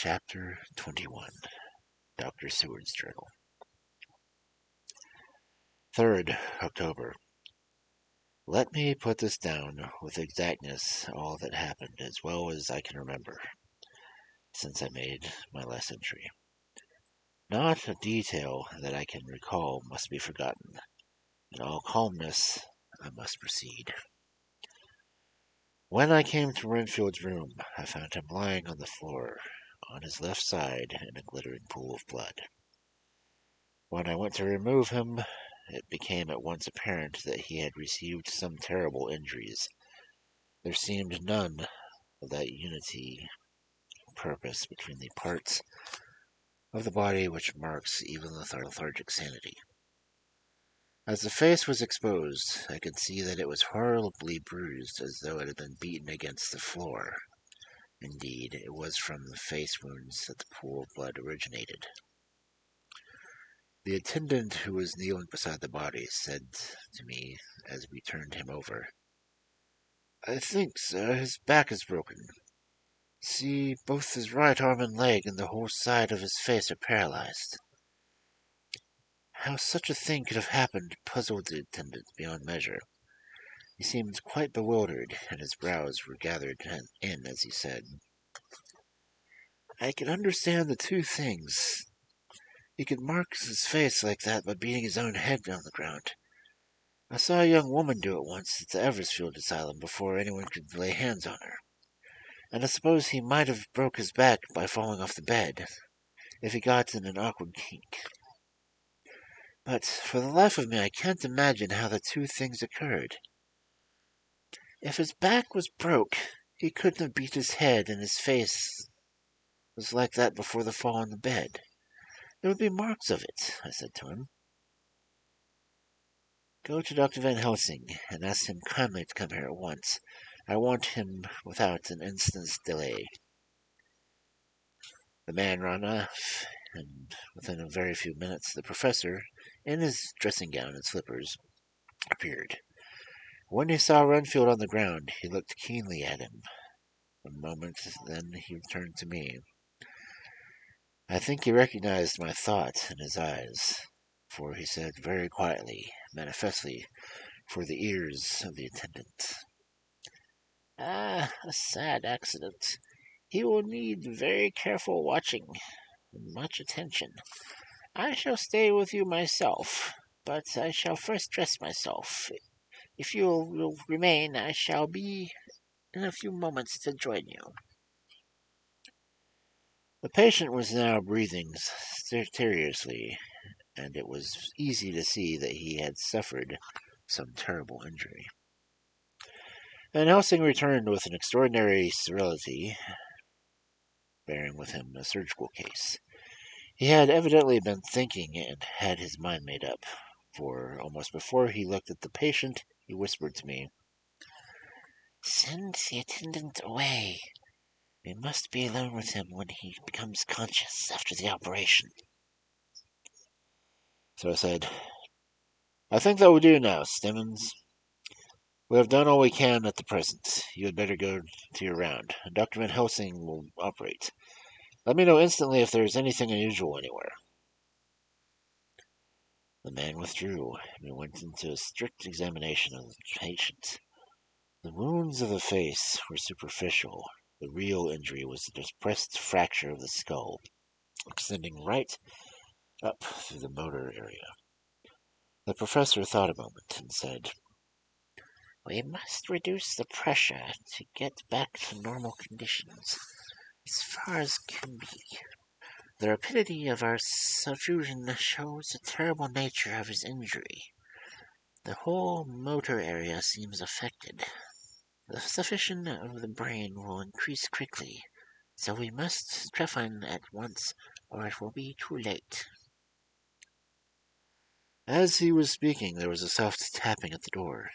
Chapter 21, Dr. Seward's Journal. 3rd October. Let me put this down with exactness, all that happened, as well as I can remember, since I made my last entry. Not a detail that I can recall must be forgotten. In all calmness, I must proceed. When I came to Renfield's room, I found him lying on the floor, on his left side, in a glittering pool of blood. When I went to remove him, it became at once apparent that he had received some terrible injuries. There seemed none of that unity of purpose between the parts of the body which marks even lethargic sanity. As the face was exposed, I could see that it was horribly bruised, as though it had been beaten against the floor. Indeed, it was from the face wounds that the pool of blood originated. The attendant who was kneeling beside the body said to me as we turned him over, "I think, sir, his back is broken. See, both his right arm and leg and the whole side of his face are paralyzed." How such a thing could have happened puzzled the attendant beyond measure. He seemed quite bewildered, and his brows were gathered in as he said, "I can understand the two things. He could mark his face like that by beating his own head on the ground. I saw a young woman do it once at the Eversfield Asylum before anyone could lay hands on her. And I suppose he might have broke his back by falling off the bed, if he got in an awkward kink. But for the life of me I can't imagine how the two things occurred. If his back was broke, he couldn't have beat his head and his face was like that before the fall on the bed. There would be marks of it," I said to him. "Go to Dr. Van Helsing and ask him kindly to come here at once. I want him without an instant's delay." The man ran off, and within a very few minutes the professor, in his dressing gown and slippers, appeared. When he saw Renfield on the ground, he looked keenly at him. A moment, then he turned to me. I think he recognized my thought in his eyes, for he said very quietly, manifestly for the ears of the attendant, "Ah, a sad accident. He will need very careful watching and much attention. I shall stay with you myself, but I shall first dress myself. If you will remain, I shall be in a few moments to join you." The patient was now breathing stertorously, and it was easy to see that he had suffered some terrible injury. Van Helsing returned with an extraordinary celerity, bearing with him a surgical case. He had evidently been thinking and had his mind made up, for almost before he looked at the patient, he whispered to me, "Send the attendant away. We must be alone with him when he becomes conscious after the operation." So I said, "I think that will do now, Stemmons. We have done all we can at the present. You had better go to your round. Dr. Van Helsing will operate. Let me know instantly if there is anything unusual anywhere." The man withdrew, and we went into a strict examination of the patient. The wounds of the face were superficial. The real injury was a depressed fracture of the skull, extending right up through the motor area. The professor thought a moment and said, "We must reduce the pressure to get back to normal conditions as far as can be. The rapidity of our suffusion shows the terrible nature of his injury. The whole motor area seems affected. The suffusion of the brain will increase quickly, so we must trephine at once, or it will be too late." As he was speaking, there was a soft tapping at the door.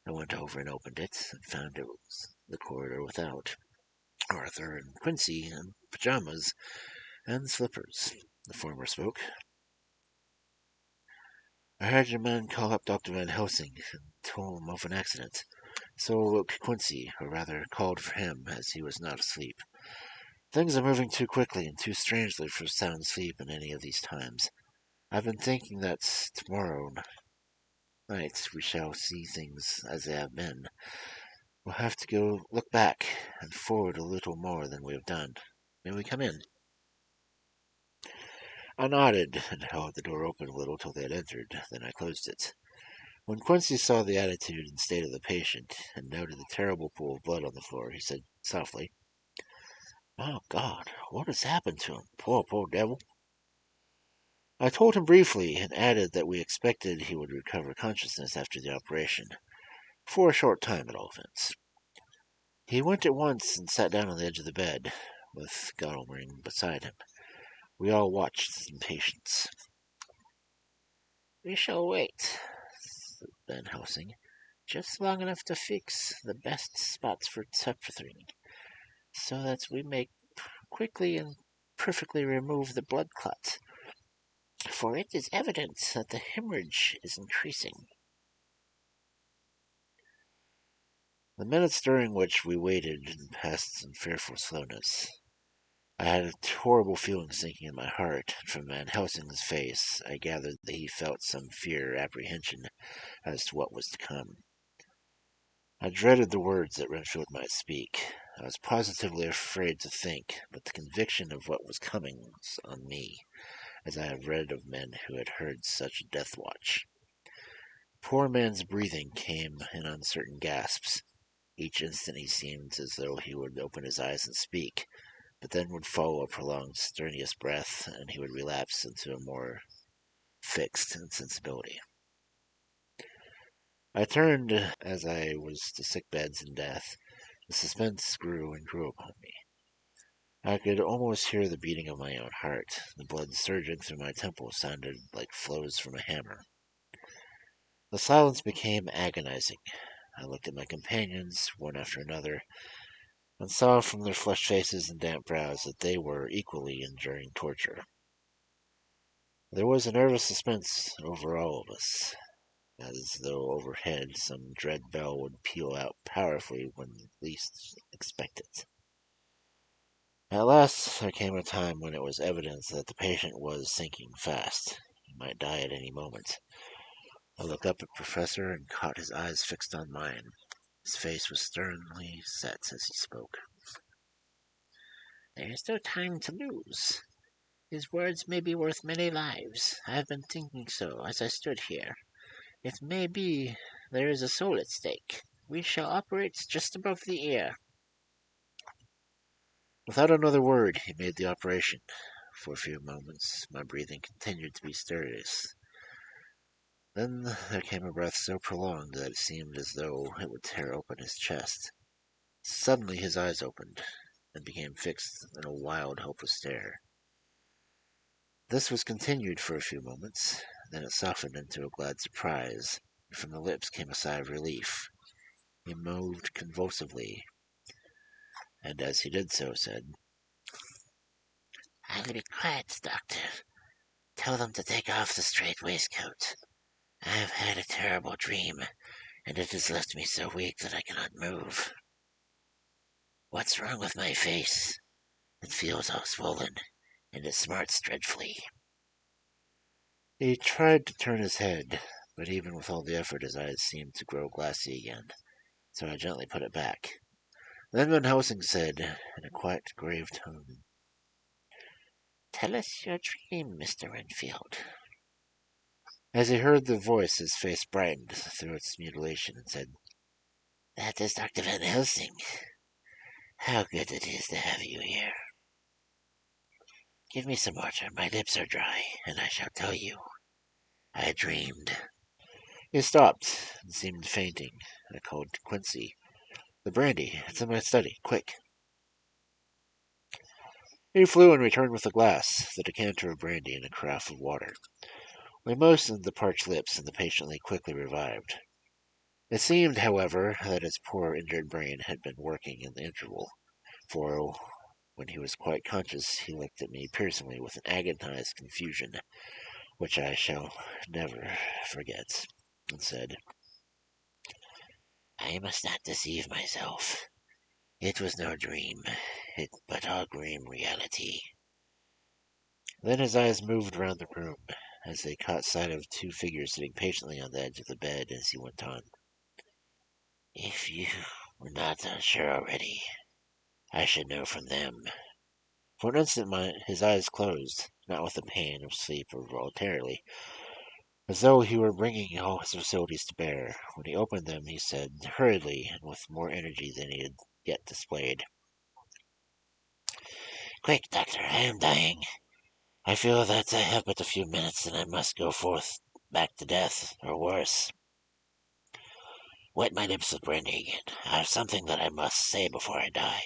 I went over and opened it, and found it was the corridor without. Arthur and Quincy in pajamas and slippers. The former spoke. "I heard your man call up Dr. Van Helsing and told him of an accident. So woke Quincy, or rather called for him, as he was not asleep. Things are moving too quickly and too strangely for sound sleep in any of these times. I've been thinking that tomorrow night we shall see things as they have been. We'll have to go look back and forward a little more than we have done. May we come in? I nodded and held the door open a little till they had entered, then I closed it. When Quincy saw the attitude and state of the patient, and noted the terrible pool of blood on the floor, he said softly, "Oh, God, what has happened to him? Poor devil." I told him briefly, and added that we expected he would recover consciousness after the operation, for a short time at all events. He went at once and sat down on the edge of the bed, with Godalming beside him. We all watched in patience. "We shall wait," said Van Helsing, "just long enough to fix the best spots for suffering, so that we may quickly and perfectly remove the blood clot, for it is evident that the hemorrhage is increasing." The minutes during which we waited passed in fearful slowness. I had a horrible feeling sinking in my heart, and from Van Helsing's face I gathered that he felt some fear or apprehension as to what was to come. I dreaded the words that Renfield might speak. I was positively afraid to think, but the conviction of what was coming was on me, as I have read of men who had heard such a death watch. Poor man's breathing came in uncertain gasps. Each instant he seemed as though he would open his eyes and speak, but then would follow a prolonged strenuous breath, and he would relapse into a more fixed insensibility. I turned as I was to sick beds and death. The suspense grew and grew upon me. I could almost hear the beating of my own heart. The blood surging through my temples sounded like flows from a hammer. The silence became agonizing. I looked at my companions, one after another, and saw from their flushed faces and damp brows that they were equally enduring torture. There was a nervous suspense over all of us, as though overhead some dread bell would peal out powerfully when least expected. At last there came a time when it was evident that the patient was sinking fast. He might die at any moment. I looked up at the Professor and caught his eyes fixed on mine. His face was sternly set as he spoke. "There is no time to lose. His words may be worth many lives. I have been thinking so as I stood here. It may be there is a soul at stake. We shall operate just above the ear." Without another word, he made the operation. For a few moments, my breathing continued to be stertorous. Then there came a breath so prolonged that it seemed as though it would tear open his chest. Suddenly his eyes opened, and became fixed in a wild, hopeless stare. This was continued for a few moments, then it softened into a glad surprise, and from the lips came a sigh of relief. He moved convulsively, and as he did so said, "I'll be quiet, Doctor. Tell them to take off the strait waistcoat. I have had a terrible dream, and it has left me so weak that I cannot move. What's wrong with my face? It feels all swollen, and it smarts dreadfully." He tried to turn his head, but even with all the effort his eyes seemed to grow glassy again, so I gently put it back. Then Van Helsing said, in a quiet, grave tone, "Tell us your dream, Mr. Renfield." As he heard the voice, his face brightened through its mutilation, and said, "That is Dr. Van Helsing. How good it is to have you here. Give me some water, my lips are dry, and I shall tell you. I dreamed." He stopped and seemed fainting. I called to Quincy. "The brandy, it's in my study, quick." He flew and returned with a glass, the decanter of brandy, and a carafe of water. We moistened the parched lips, and the patient lay quickly revived. It seemed, however, that his poor injured brain had been working in the interval, for when he was quite conscious he looked at me piercingly with an agonized confusion, which I shall never forget, and said, "I must not deceive myself. It was no dream. It's but our grim reality. Then his eyes moved around the room, as they caught sight of two figures sitting patiently on the edge of the bed as he went on. If you were not sure already, I should know from them. For an instant his eyes closed, not with the pain of sleep or voluntarily, as though he were bringing all his faculties to bear. When he opened them, he said, hurriedly, and with more energy than he had yet displayed, Quick, doctor, I am dying. I feel that I have but a few minutes, and I must go forth back to death, or worse. Wet my lips with brandy again. I have something that I must say before I die,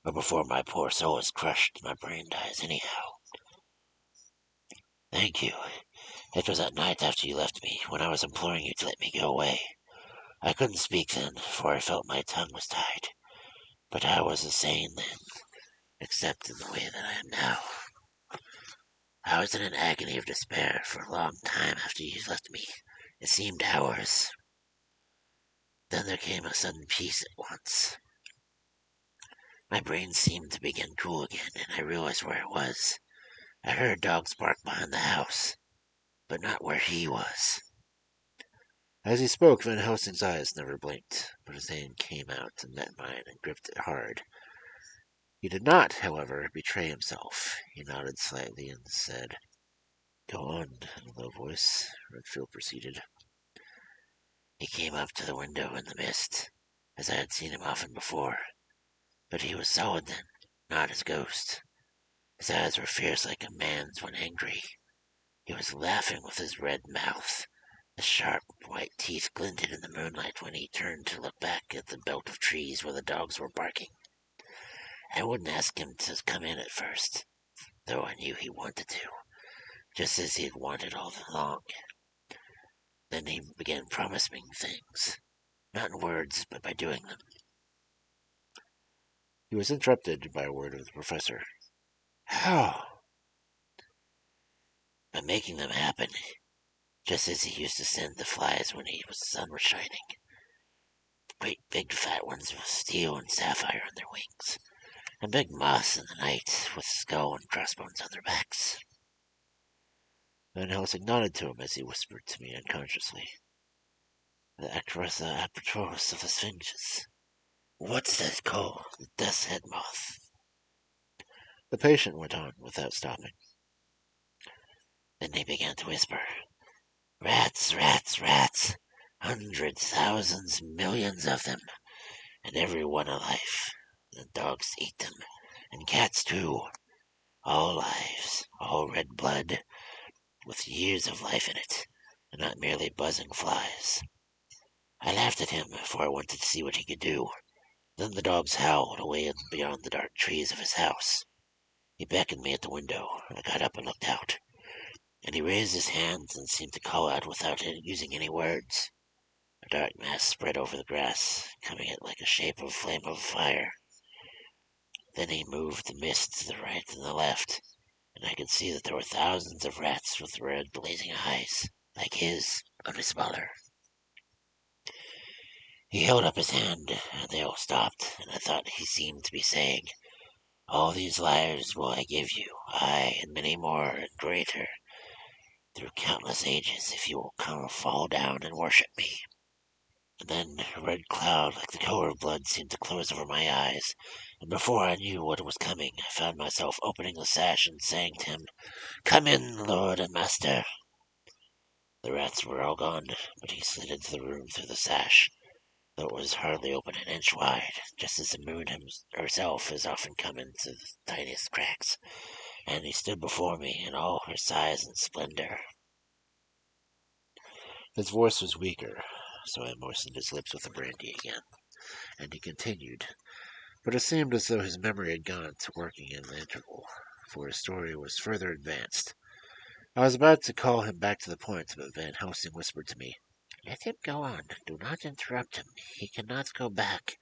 or before my poor soul is crushed and my brain dies anyhow. Thank you. It was that night after you left me, when I was imploring you to let me go away. I couldn't speak then, for I felt my tongue was tied. But I was insane then, except in the way that I am now. I was in an agony of despair for a long time after you left me. It seemed hours. Then there came a sudden peace at once. My brain seemed to begin cool again, and I realized where I was. I heard dogs bark behind the house, but not where he was. As he spoke, Van Helsing's eyes never blinked, but his hand came out and met mine and gripped it hard. He did not, however, betray himself. He nodded slightly and said, Go on, in a low voice. Renfield proceeded. He came up to the window in the mist, as I had seen him often before. But he was solid then, not his ghost. His eyes were fierce like a man's when angry. He was laughing with his red mouth. The sharp white teeth glinted in the moonlight when he turned to look back at the belt of trees where the dogs were barking. I wouldn't ask him to come in at first, though I knew he wanted to, just as he had wanted all along. Then he began promising things, not in words, but by doing them. He was interrupted by a word of the professor. How? By making them happen, just as he used to send the flies when the sun was shining. Great big fat ones with steel and sapphire on their wings, and big moths in the night with skull and crossbones on their backs. Van Helsing nodded to him as he whispered to me unconsciously. The Acrotha apatros of the Sphinxes. What's that called? The death's head moth. The patient went on without stopping. Then they began to whisper. Rats, rats, rats. Hundreds, thousands, millions of them. And every one alive. The dogs eat them. And cats too. All lives. All red blood. With years of life in it. And not merely buzzing flies. I laughed at him, for I wanted to see what he could do. Then the dogs howled away beyond the dark trees of his house. He beckoned me at the window. I got up and looked out. And he raised his hands and seemed to call out without using any words. A dark mass spread over the grass, coming at like a shape of flame of fire. Then he moved the mist to the right and the left, and I could see that there were thousands of rats with red blazing eyes, like his, only smaller. He held up his hand, and they all stopped, and I thought he seemed to be saying, All these lives will I give you, I, and many more, and greater, through countless ages, if you will come fall down and worship me. And then a red cloud like the color of blood seemed to close over my eyes, and before I knew what was coming, I found myself opening the sash and saying to him, Come in, Lord and Master. The rats were all gone, but he slid into the room through the sash, though it was hardly open an inch wide, just as the moon herself has often come into the tiniest cracks, and he stood before me in all her size and splendor. His voice was weaker, so I moistened his lips with the brandy again, and he continued, but it seemed as though his memory had gone to working in the interval, for his story was further advanced. I was about to call him back to the point, but Van Helsing whispered to me, Let him go on. Do not interrupt him. He cannot go back,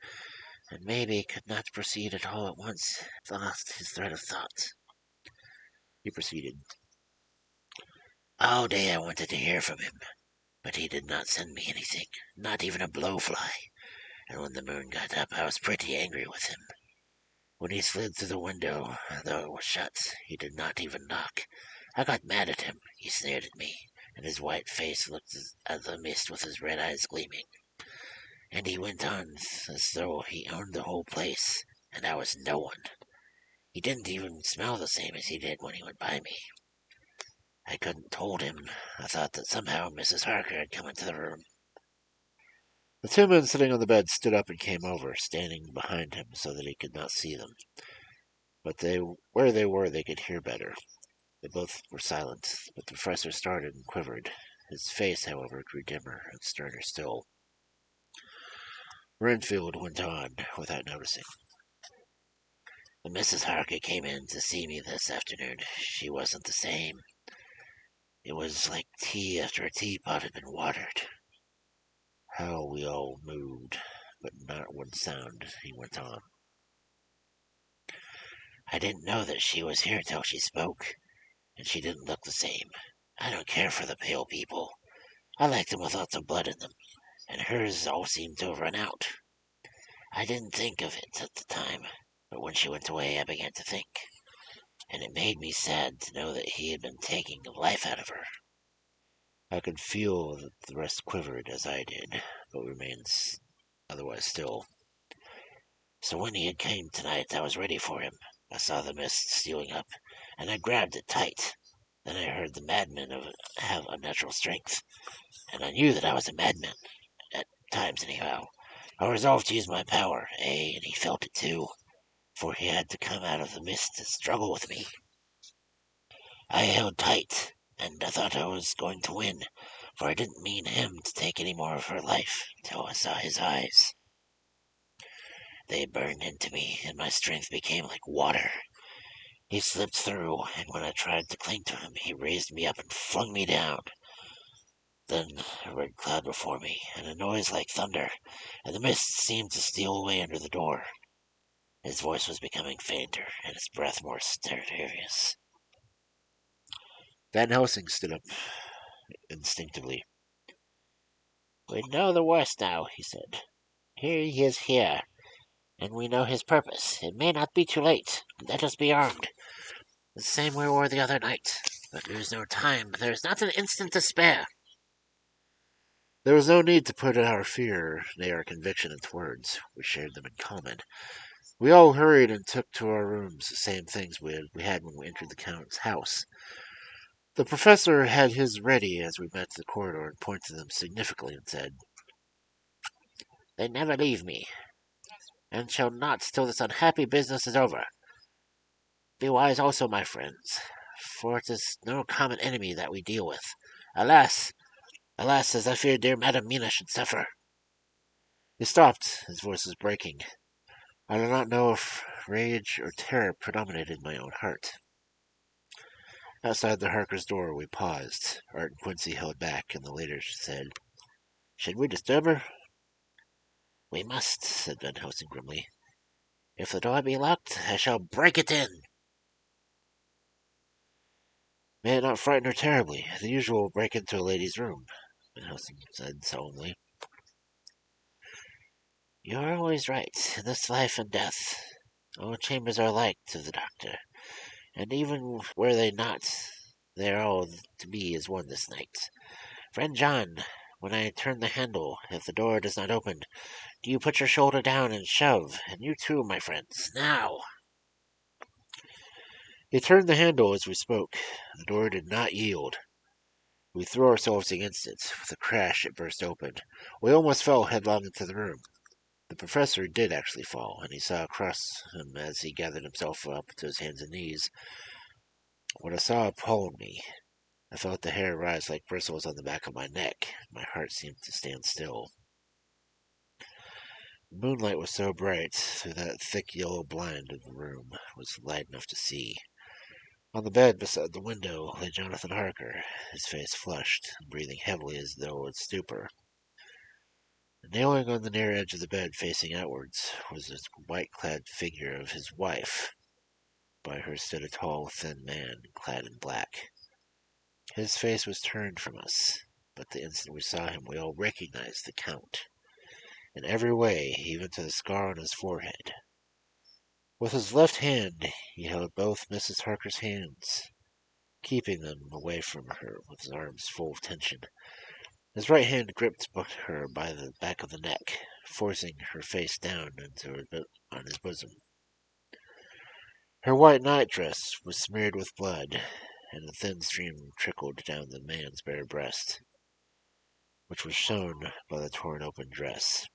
and maybe could not proceed at all at once, if lost his thread of thought. He proceeded. All day I wanted to hear from him, but he did not send me anything, not even a blowfly, and when the moon got up I was pretty angry with him. When he slid through the window, though it was shut, he did not even knock. I got mad at him. He stared at me, and his white face looked at the mist with his red eyes gleaming. And he went on as though he owned the whole place, and I was no one. He didn't even smell the same as he did when he went by me. I couldn't told him. I thought that somehow Mrs. Harker had come into the room. The two men sitting on the bed stood up and came over, standing behind him so that he could not see them. But where they were, they could hear better. They both were silent, but the professor started and quivered. His face, however, grew dimmer and sterner still. Renfield went on, without noticing. Mrs. Harker came in to see me this afternoon. She wasn't the same. It was like tea after a teapot had been watered. How we all moved, but not one sound, he went on. I didn't know that she was here till she spoke, and she didn't look the same. I don't care for the pale people. I like them with lots of blood in them, and hers all seemed to have run out. I didn't think of it at the time, but when she went away I began to think, and it made me sad to know that he had been taking the life out of her. I could feel that the rest quivered as I did, but remained otherwise still. So when he had came tonight, I was ready for him. I saw the mist stealing up, and I grabbed it tight. Then I heard the madmen have unnatural strength, and I knew that I was a madman, at times anyhow. I resolved to use my power, and he felt it too, for he had to come out of the mist to struggle with me. I held tight, and I thought I was going to win, for I didn't mean him to take any more of her life, till I saw his eyes. They burned into me, and my strength became like water. He slipped through, and when I tried to cling to him, he raised me up and flung me down. Then a red cloud before me, and a noise like thunder, and the mist seemed to steal away under the door. His voice was becoming fainter, and his breath more stertorous. Van Helsing stood up instinctively. "We know the worst now," he said. "He is here, and we know his purpose. It may not be too late. Let us be armed, the same we were the other night. But lose no time. There is not an instant to spare." There was no need to put our fear, nay, our conviction into words. We shared them in common. We all hurried and took to our rooms the same things we had when we entered the Count's house. The professor had his ready as we met the corridor and pointed to them significantly and said, "They never leave me, and shall not till this unhappy business is over. Be wise also, my friends, for it is no common enemy that we deal with. Alas, alas, as I fear dear Madam Mina should suffer." He stopped. His voice was breaking. I do not know if rage or terror predominated in my own heart. Outside the Harker's door we paused. Art and Quincy held back, and the later said, "Should we disturb her?" "We must," said Van Helsing grimly. "If the door be locked, I shall break it in." "May it not frighten her terribly. The usual break into a lady's room," Van Helsing said solemnly. "You are always right. In this life and death, all chambers are alike to the doctor, and even were they not, they are all to be as one this night. Friend John, when I turn the handle, if the door does not open, do you put your shoulder down and shove, and you too, my friends, now." He turned the handle as we spoke. The door did not yield. We threw ourselves against it. With a crash it burst open. We almost fell headlong into the room. The professor did actually fall, and he saw across him as he gathered himself up to his hands and knees. What I saw appalled me. I felt the hair rise like bristles on the back of my neck. My heart seemed to stand still. The moonlight was so bright, through that thick yellow blind of the room was light enough to see. On the bed beside the window lay Jonathan Harker, his face flushed, and breathing heavily as though in stupor. Kneeling on the near edge of the bed, facing outwards, was the white-clad figure of his wife. By her stood a tall, thin man, clad in black. His face was turned from us, but the instant we saw him we all recognized the Count. In every way, even to the scar on his forehead. With his left hand, he held both Mrs. Harker's hands, keeping them away from her with his arms full of tension. His right hand gripped her by the back of the neck, forcing her face down on his bosom. Her white nightdress was smeared with blood, and a thin stream trickled down the man's bare breast, which was shown by the torn open dress.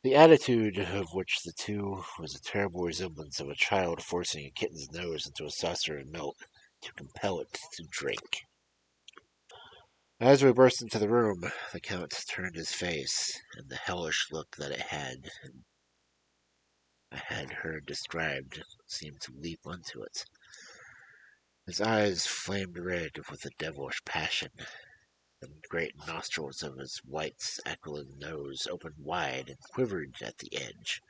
The attitude of which the two was a terrible resemblance of a child forcing a kitten's nose into a saucer of milk to compel it to drink. As we burst into the room, the Count turned his face, and the hellish look that I had heard described seemed to leap unto it. His eyes flamed red with a devilish passion. The great nostrils of his white, aquiline nose opened wide and quivered at the edge,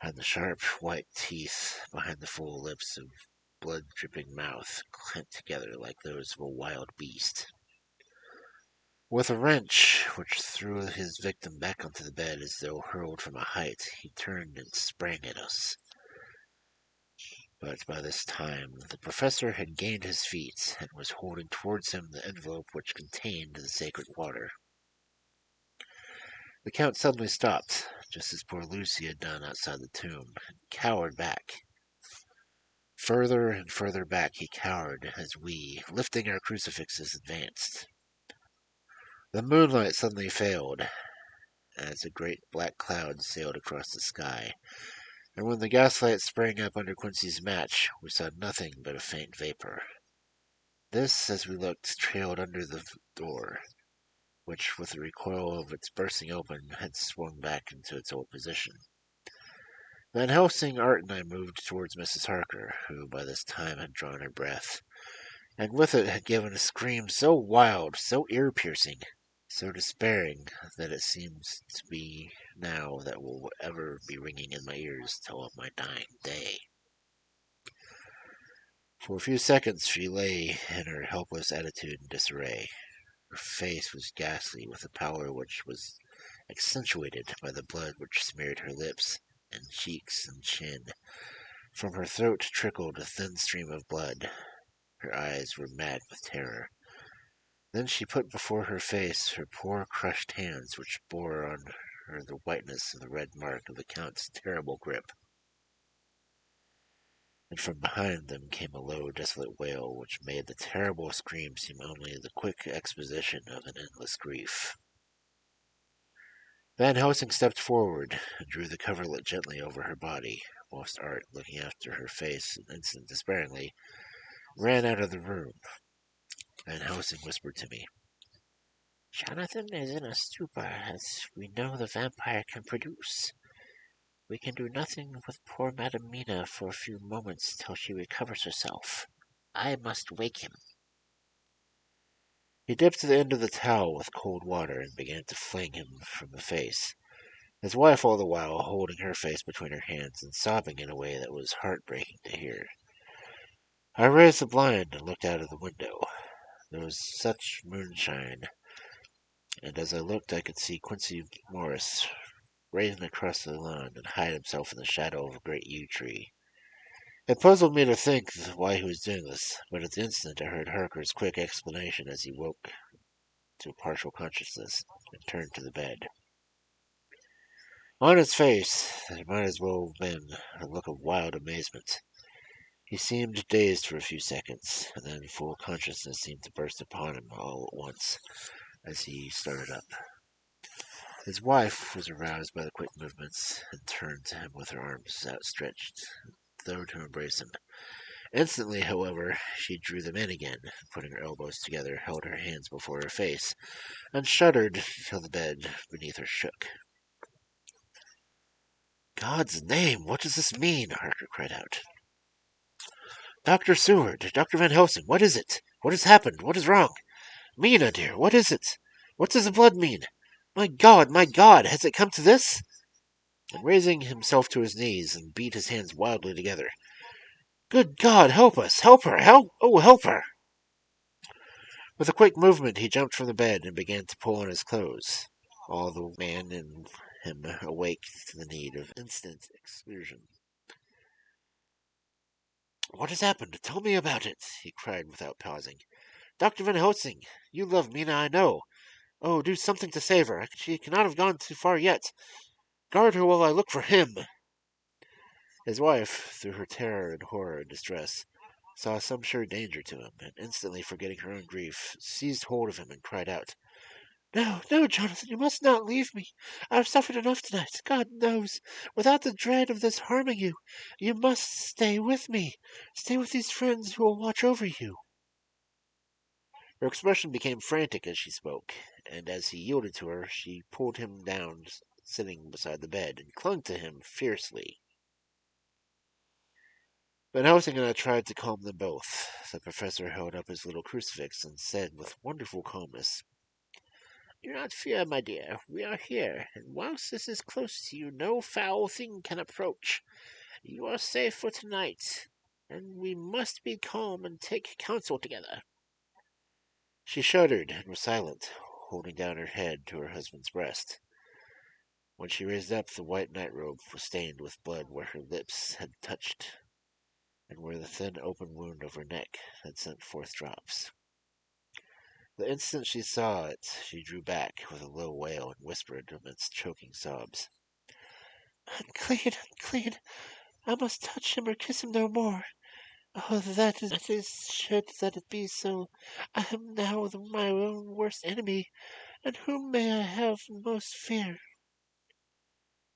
and the sharp white teeth behind the full lips of blood-dripping mouth clamped together like those of a wild beast. With a wrench which threw his victim back onto the bed as though hurled from a height, he turned and sprang at us. But by this time the professor had gained his feet and was holding towards him the envelope which contained the sacred water. The Count suddenly stopped, just as poor Lucy had done outside the tomb, and cowered back. Further and further back he cowered as we, lifting our crucifixes, advanced. The moonlight suddenly failed, as a great black cloud sailed across the sky, and when the gaslight sprang up under Quincy's match, we saw nothing but a faint vapor. This, as we looked, trailed under the door, which, with the recoil of its bursting open, had swung back into its old position. Van Helsing, Art, and I moved towards Mrs. Harker, who by this time had drawn her breath, and with it had given a scream so wild, so ear-piercing, so despairing, that it seems to be now that will ever be ringing in my ears till of my dying day. For a few seconds she lay in her helpless attitude in disarray. Her face was ghastly with a pallor which was accentuated by the blood which smeared her lips and cheeks and chin. From her throat trickled a thin stream of blood. Her eyes were mad with terror. Then she put before her face her poor crushed hands, which bore on her the whiteness of the red mark of the Count's terrible grip. And from behind them came a low, desolate wail, which made the terrible scream seem only the quick exposition of an endless grief. Van Helsing stepped forward and drew the coverlet gently over her body, whilst Art, looking after her face an instant despairingly, ran out of the room. Van Helsing whispered to me, "Jonathan is in a stupor, as we know the vampire can produce. We can do nothing with poor Madam Mina for a few moments till she recovers herself. I must wake him." He dipped the end of the towel with cold water and began to fling him from the face, his wife all the while holding her face between her hands and sobbing in a way that was heartbreaking to hear. I raised the blind and looked out of the window. There was such moonshine, and as I looked I could see Quincy Morris racing across the lawn and hide himself in the shadow of a great yew tree. It puzzled me to think why he was doing this, but at the instant I heard Harker's quick explanation as he woke to partial consciousness and turned to the bed. On his face there might as well have been a look of wild amazement. He seemed dazed for a few seconds, and then full consciousness seemed to burst upon him all at once as he started up. His wife was aroused by the quick movements, and turned to him with her arms outstretched, though to embrace him. Instantly, however, she drew them in again, and putting her elbows together, held her hands before her face, and shuddered till the bed beneath her shook. "God's name, what does this mean?" Harker cried out. "Dr. Seward, Dr. Van Helsing, what is it? What has happened? What is wrong? Mina, dear, what is it? What does the blood mean? My God, has it come to this?" And raising himself to his knees, and beat his hands wildly together. "Good God, help us! Help her! Help her!" With a quick movement he jumped from the bed and began to pull on his clothes. All the man and him awake to the need of instant exclusion. "What has happened? Tell me about it," he cried without pausing. "Dr. Van Helsing, you love Mina, I know. Oh, do something to save her. She cannot have gone too far yet. Guard her while I look for him." His wife, through her terror and horror and distress, saw some sure danger to him, and instantly forgetting her own grief, seized hold of him and cried out, "No, no, Jonathan, you must not leave me. I have suffered enough tonight, God knows, without the dread of this harming you. You must stay with me. Stay with these friends who will watch over you." Her expression became frantic as she spoke, and as he yielded to her, she pulled him down, sitting beside the bed, and clung to him fiercely. Van Helsing and I tried to calm them both. The professor held up his little crucifix and said with wonderful calmness, "Do not fear, my dear. We are here, and whilst this is close to you, no foul thing can approach. You are safe for tonight, and we must be calm and take counsel together." She shuddered and was silent, holding down her head to her husband's breast. When she raised up, the white nightrobe was stained with blood where her lips had touched, and where the thin open wound of her neck had sent forth drops. The instant she saw it, she drew back with a low wail and whispered amidst choking sobs, "Unclean, unclean! I must touch him or kiss him no more. Oh, should that it be so. I am now my own worst enemy, and whom may I have most fear?"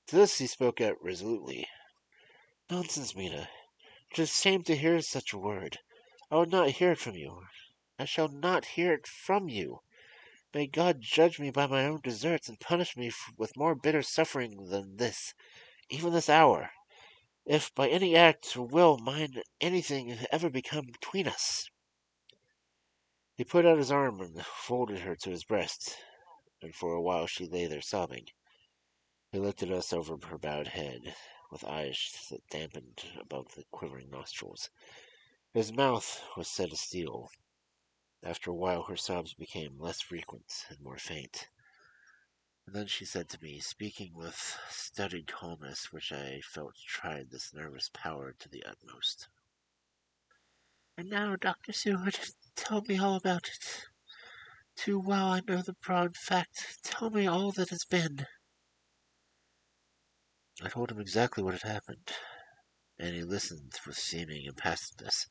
To this he spoke out resolutely. "Nonsense, Mina. It is shame to hear such a word. I would not hear it from you. I shall not hear it from you. May God judge me by my own deserts, and punish me with more bitter suffering than this, even this hour, if by any act or will mine anything ever become between us." He put out his arm and folded her to his breast, and for a while she lay there sobbing. He looked at us over her bowed head, with eyes that dampened above the quivering nostrils. His mouth was set as steel. After a while her sobs became less frequent and more faint. And then she said to me, speaking with studied calmness which I felt tried this nervous power to the utmost, "And now, Dr. Seward, tell me all about it. Too well I know the broad fact. Tell me all that has been." I told him exactly what had happened, and he listened with seeming impassiveness.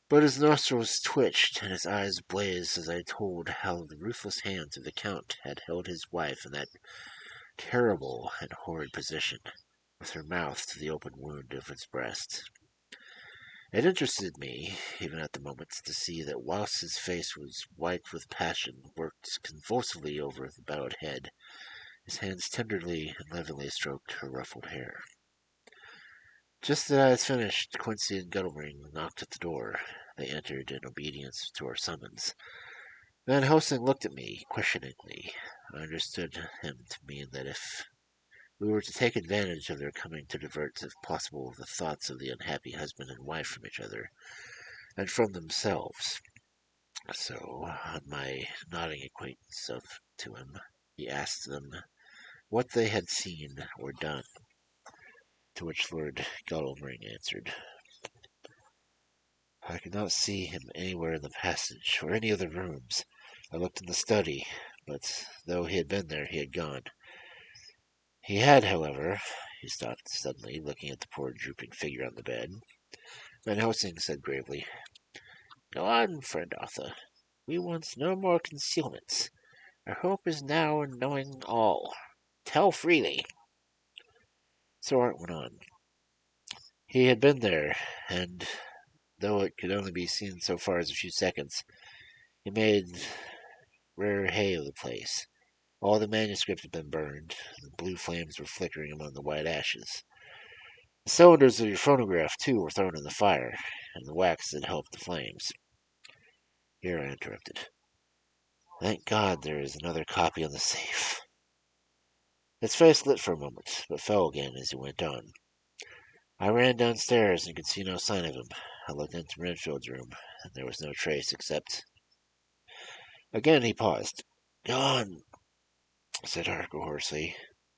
But his nostrils twitched and his eyes blazed as I told how the ruthless hands of the Count had held his wife in that terrible and horrid position, with her mouth to the open wound of his breast. It interested me, even at the moment, to see that whilst his face was white with passion, worked convulsively over the bowed head, his hands tenderly and lovingly stroked her ruffled hair. Just as I had finished, Quincy and Guttlering knocked at the door. They entered in obedience to our summons. Van Helsing looked at me questioningly. I understood him to mean that if we were to take advantage of their coming to divert, if possible, the thoughts of the unhappy husband and wife from each other, and from themselves. So, on my nodding acquaintance to him, he asked them what they had seen or done, to which Lord Guttlering answered, "I could not see him anywhere in the passage, or any of the rooms. I looked in the study, but though he had been there, he had gone. He had, however," he stopped suddenly, looking at the poor drooping figure on the bed. Van Helsing said gravely, "Go on, friend Arthur. We want no more concealments. Our hope is now in knowing all. Tell freely." So Art went on. He had been there, and though it could only be seen so far as a few seconds, he made rare hay of the place. All the manuscript had been burned, and the blue flames were flickering among the white ashes. The cylinders of your phonograph, too, were thrown in the fire, and the wax had helped the flames. Here I interrupted. "Thank God there is another copy in the safe." His face lit for a moment, but fell again as he went on. "I ran downstairs and could see no sign of him. I looked into Renfield's room, and there was no trace except—" Again he paused. "Go on," said Harker hoarsely.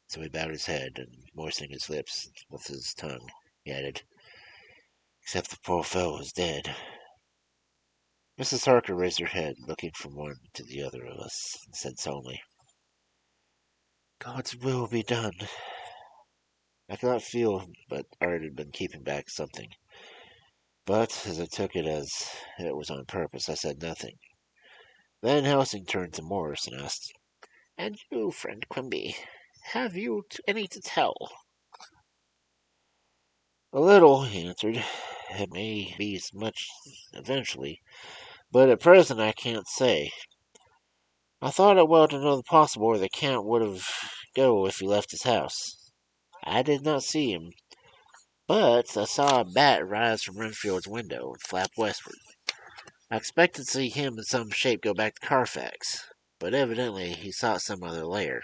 So he bowed his head, and moistening his lips with his tongue, he added, "Except the poor fellow is dead." Mrs. Harker raised her head, looking from one to the other of us, and said solemnly, "God's will be done." I could not feel but Art had been keeping back something. But, as I took it as it was on purpose, I said nothing. Then Helsing turned to Morris and asked, "And you, friend Quimby, have you any to tell?" "A little," he answered. "It may be as much eventually, but at present I can't say. I thought it well to know the possible where the Count would have go if he left his house. I did not see him, but I saw a bat rise from Renfield's window and flap westward. I expected to see him in some shape go back to Carfax, but evidently he sought some other lair.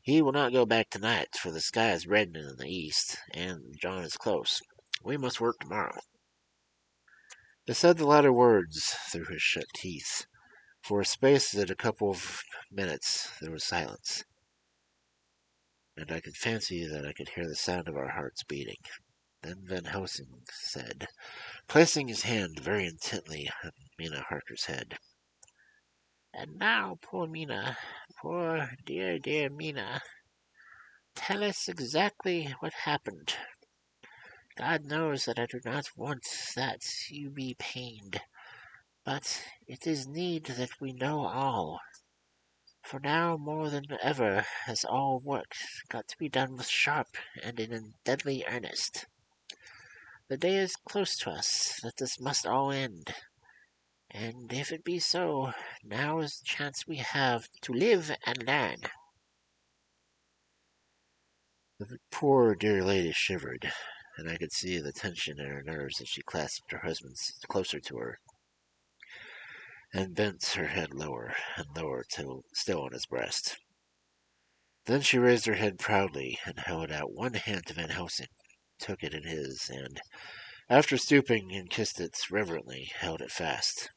He will not go back tonight, for the sky is reddening in the east, and John is close. We must work tomorrow." He said the latter words through his shut teeth. For a space of a couple of minutes there was silence, and I could fancy that I could hear the sound of our hearts beating. Then Van Helsing said, placing his hand very intently on Mina Harker's head, "And now, poor Mina, poor dear, dear Mina, tell us exactly what happened. God knows that I do not want that you be pained, but it is need that we know all. For now more than ever has all work got to be done with sharp and in deadly earnest. The day is close to us that this must all end, and if it be so, now is the chance we have to live and learn." The poor dear lady shivered, and I could see the tension in her nerves as she clasped her husband closer to her, and bent her head lower and lower till still on his breast. Then she raised her head proudly and held out one hand to Van Helsing, took it in his, and, after stooping and kissed it reverently, held it fast.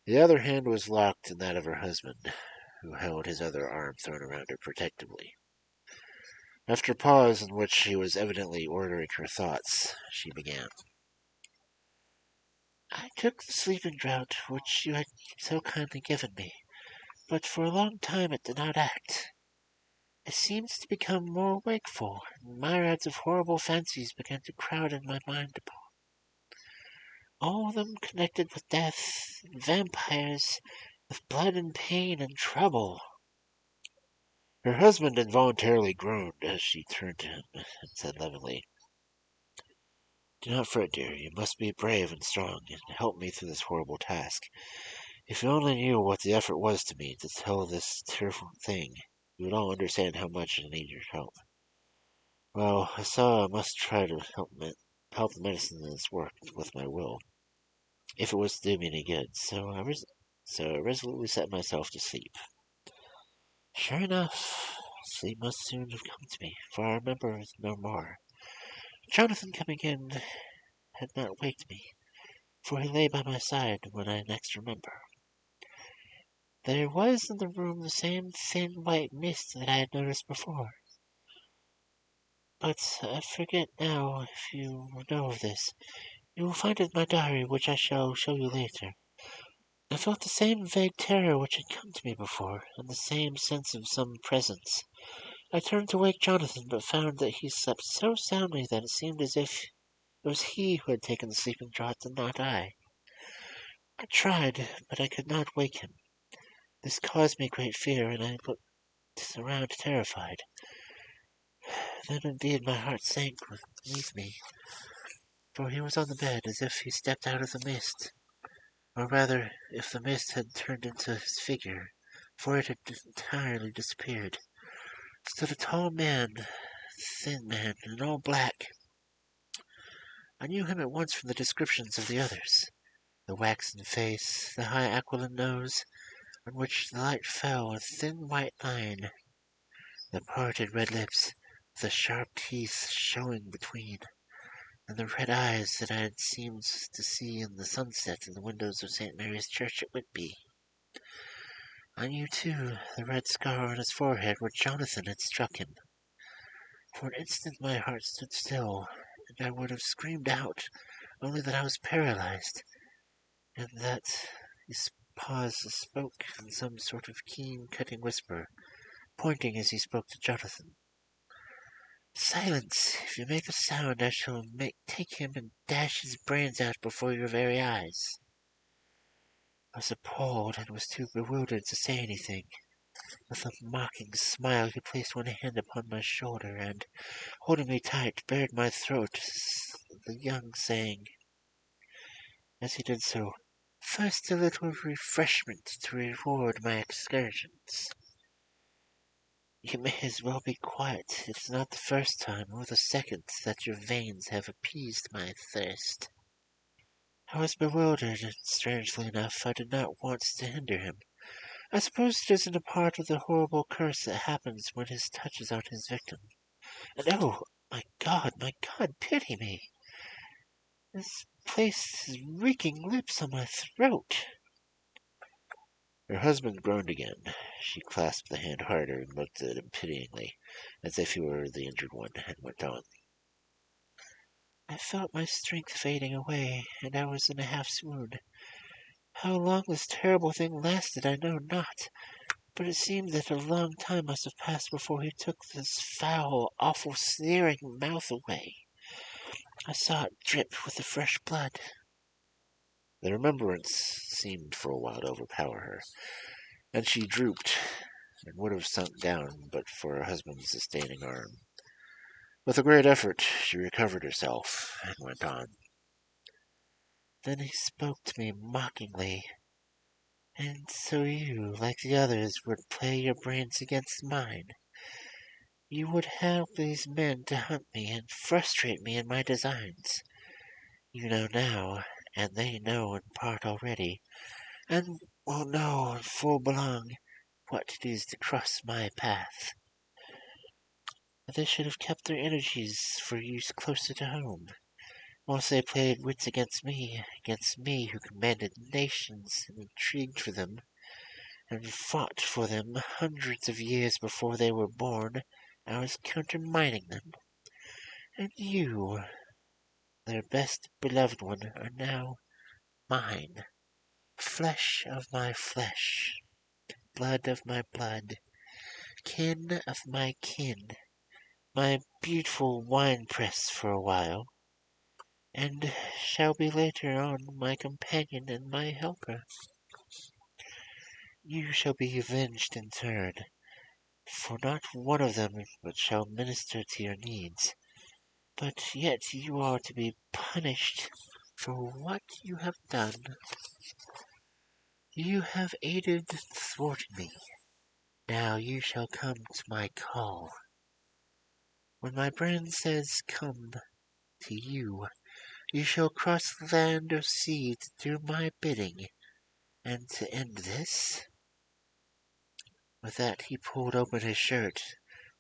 The other hand was locked in that of her husband, who held his other arm thrown around her protectively. After a pause in which she was evidently ordering her thoughts, she began. "I took the sleeping draught which you had so kindly given me, but for a long time it did not act. It seemed to become more wakeful, and myriads of horrible fancies began to crowd in my mind, all of them connected with death, and vampires, with blood and pain and trouble." Her husband involuntarily groaned as she turned to him and said lovingly, "Do not fret, dear. You must be brave and strong, and help me through this horrible task. If you only knew what the effort was to me to tell this tearful thing, you would all understand how much I need your help. Well, I saw I must try to help the medicine in its work with my will, if it was to do me any good, so I resolutely set myself to sleep. Sure enough, sleep must soon have come to me, for I remember no more. Jonathan coming in had not waked me, for he lay by my side when I next remember. There was in the room the same thin white mist that I had noticed before. But I forget now if you know of this. You will find it in my diary, which I shall show you later. I felt the same vague terror which had come to me before, and the same sense of some presence. I turned to wake Jonathan, but found that he slept so soundly that it seemed as if it was he who had taken the sleeping draught and not I. I tried, but I could not wake him. This caused me great fear, and I looked around terrified. Then indeed my heart sank beneath me, for he was on the bed as if he stepped out of the mist, or rather, if the mist had turned into his figure, for it had entirely disappeared, stood a tall man, thin man, in all black. I knew him at once from the descriptions of the others. The waxen face, the high aquiline nose, on which the light fell a thin white line, the parted red lips, with the sharp teeth showing between, and the red eyes that I had seemed to see in the sunset in the windows of St. Mary's Church at Whitby. I knew, too, the red scar on his forehead where Jonathan had struck him. For an instant my heart stood still, and I would have screamed out, only that I was paralyzed, and that he paused, spoke in some sort of keen, cutting whisper, pointing as he spoke to Jonathan. Silence! If you make a sound, I shall take him and dash his brains out before your very eyes. I was appalled and was too bewildered to say anything. With a mocking smile, he placed one hand upon my shoulder and, holding me tight, bared my throat, the young saying, as he did so, "First a little refreshment to reward my excursions." You may as well be quiet. It is not the first time or the second that your veins have appeased my thirst. I was bewildered, and strangely enough, I did not want to hinder him. I suppose it isn't a part of the horrible curse that happens when his touch is on his victim. And oh, my God, pity me! This placed his reeking lips on my throat. Her husband groaned again. She clasped the hand harder and looked at him pityingly, as if he were the injured one, and went on. I felt my strength fading away, and I was in a half-swoon. How long this terrible thing lasted I know not, but it seemed that a long time must have passed before he took this foul, awful, sneering mouth away. I saw it drip with the fresh blood. The remembrance seemed for a while to overpower her, and she drooped and would have sunk down but for her husband's sustaining arm. With a great effort, she recovered herself and went on. Then he spoke to me mockingly. And so you, like the others, would play your brains against mine. You would help these men to hunt me and frustrate me in my designs. You know now, and they know in part already, and will know in full belong what it is to cross my path. They should have kept their energies for use closer to home, whilst they played wits against me who commanded nations and intrigued for them, and fought for them hundreds of years before they were born. I was countermining them. And you, their best beloved one, are now mine. Flesh of my flesh, blood of my blood, kin of my kin, my beautiful winepress for a while, and shall be later on my companion and my helper. You shall be avenged in turn, for not one of them but shall minister to your needs. But yet you are to be punished for what you have done. You have aided and thwarted me. Now you shall come to my call. When my brand says come to you, you shall cross land or sea to do my bidding. And to end this, with that he pulled open his shirt.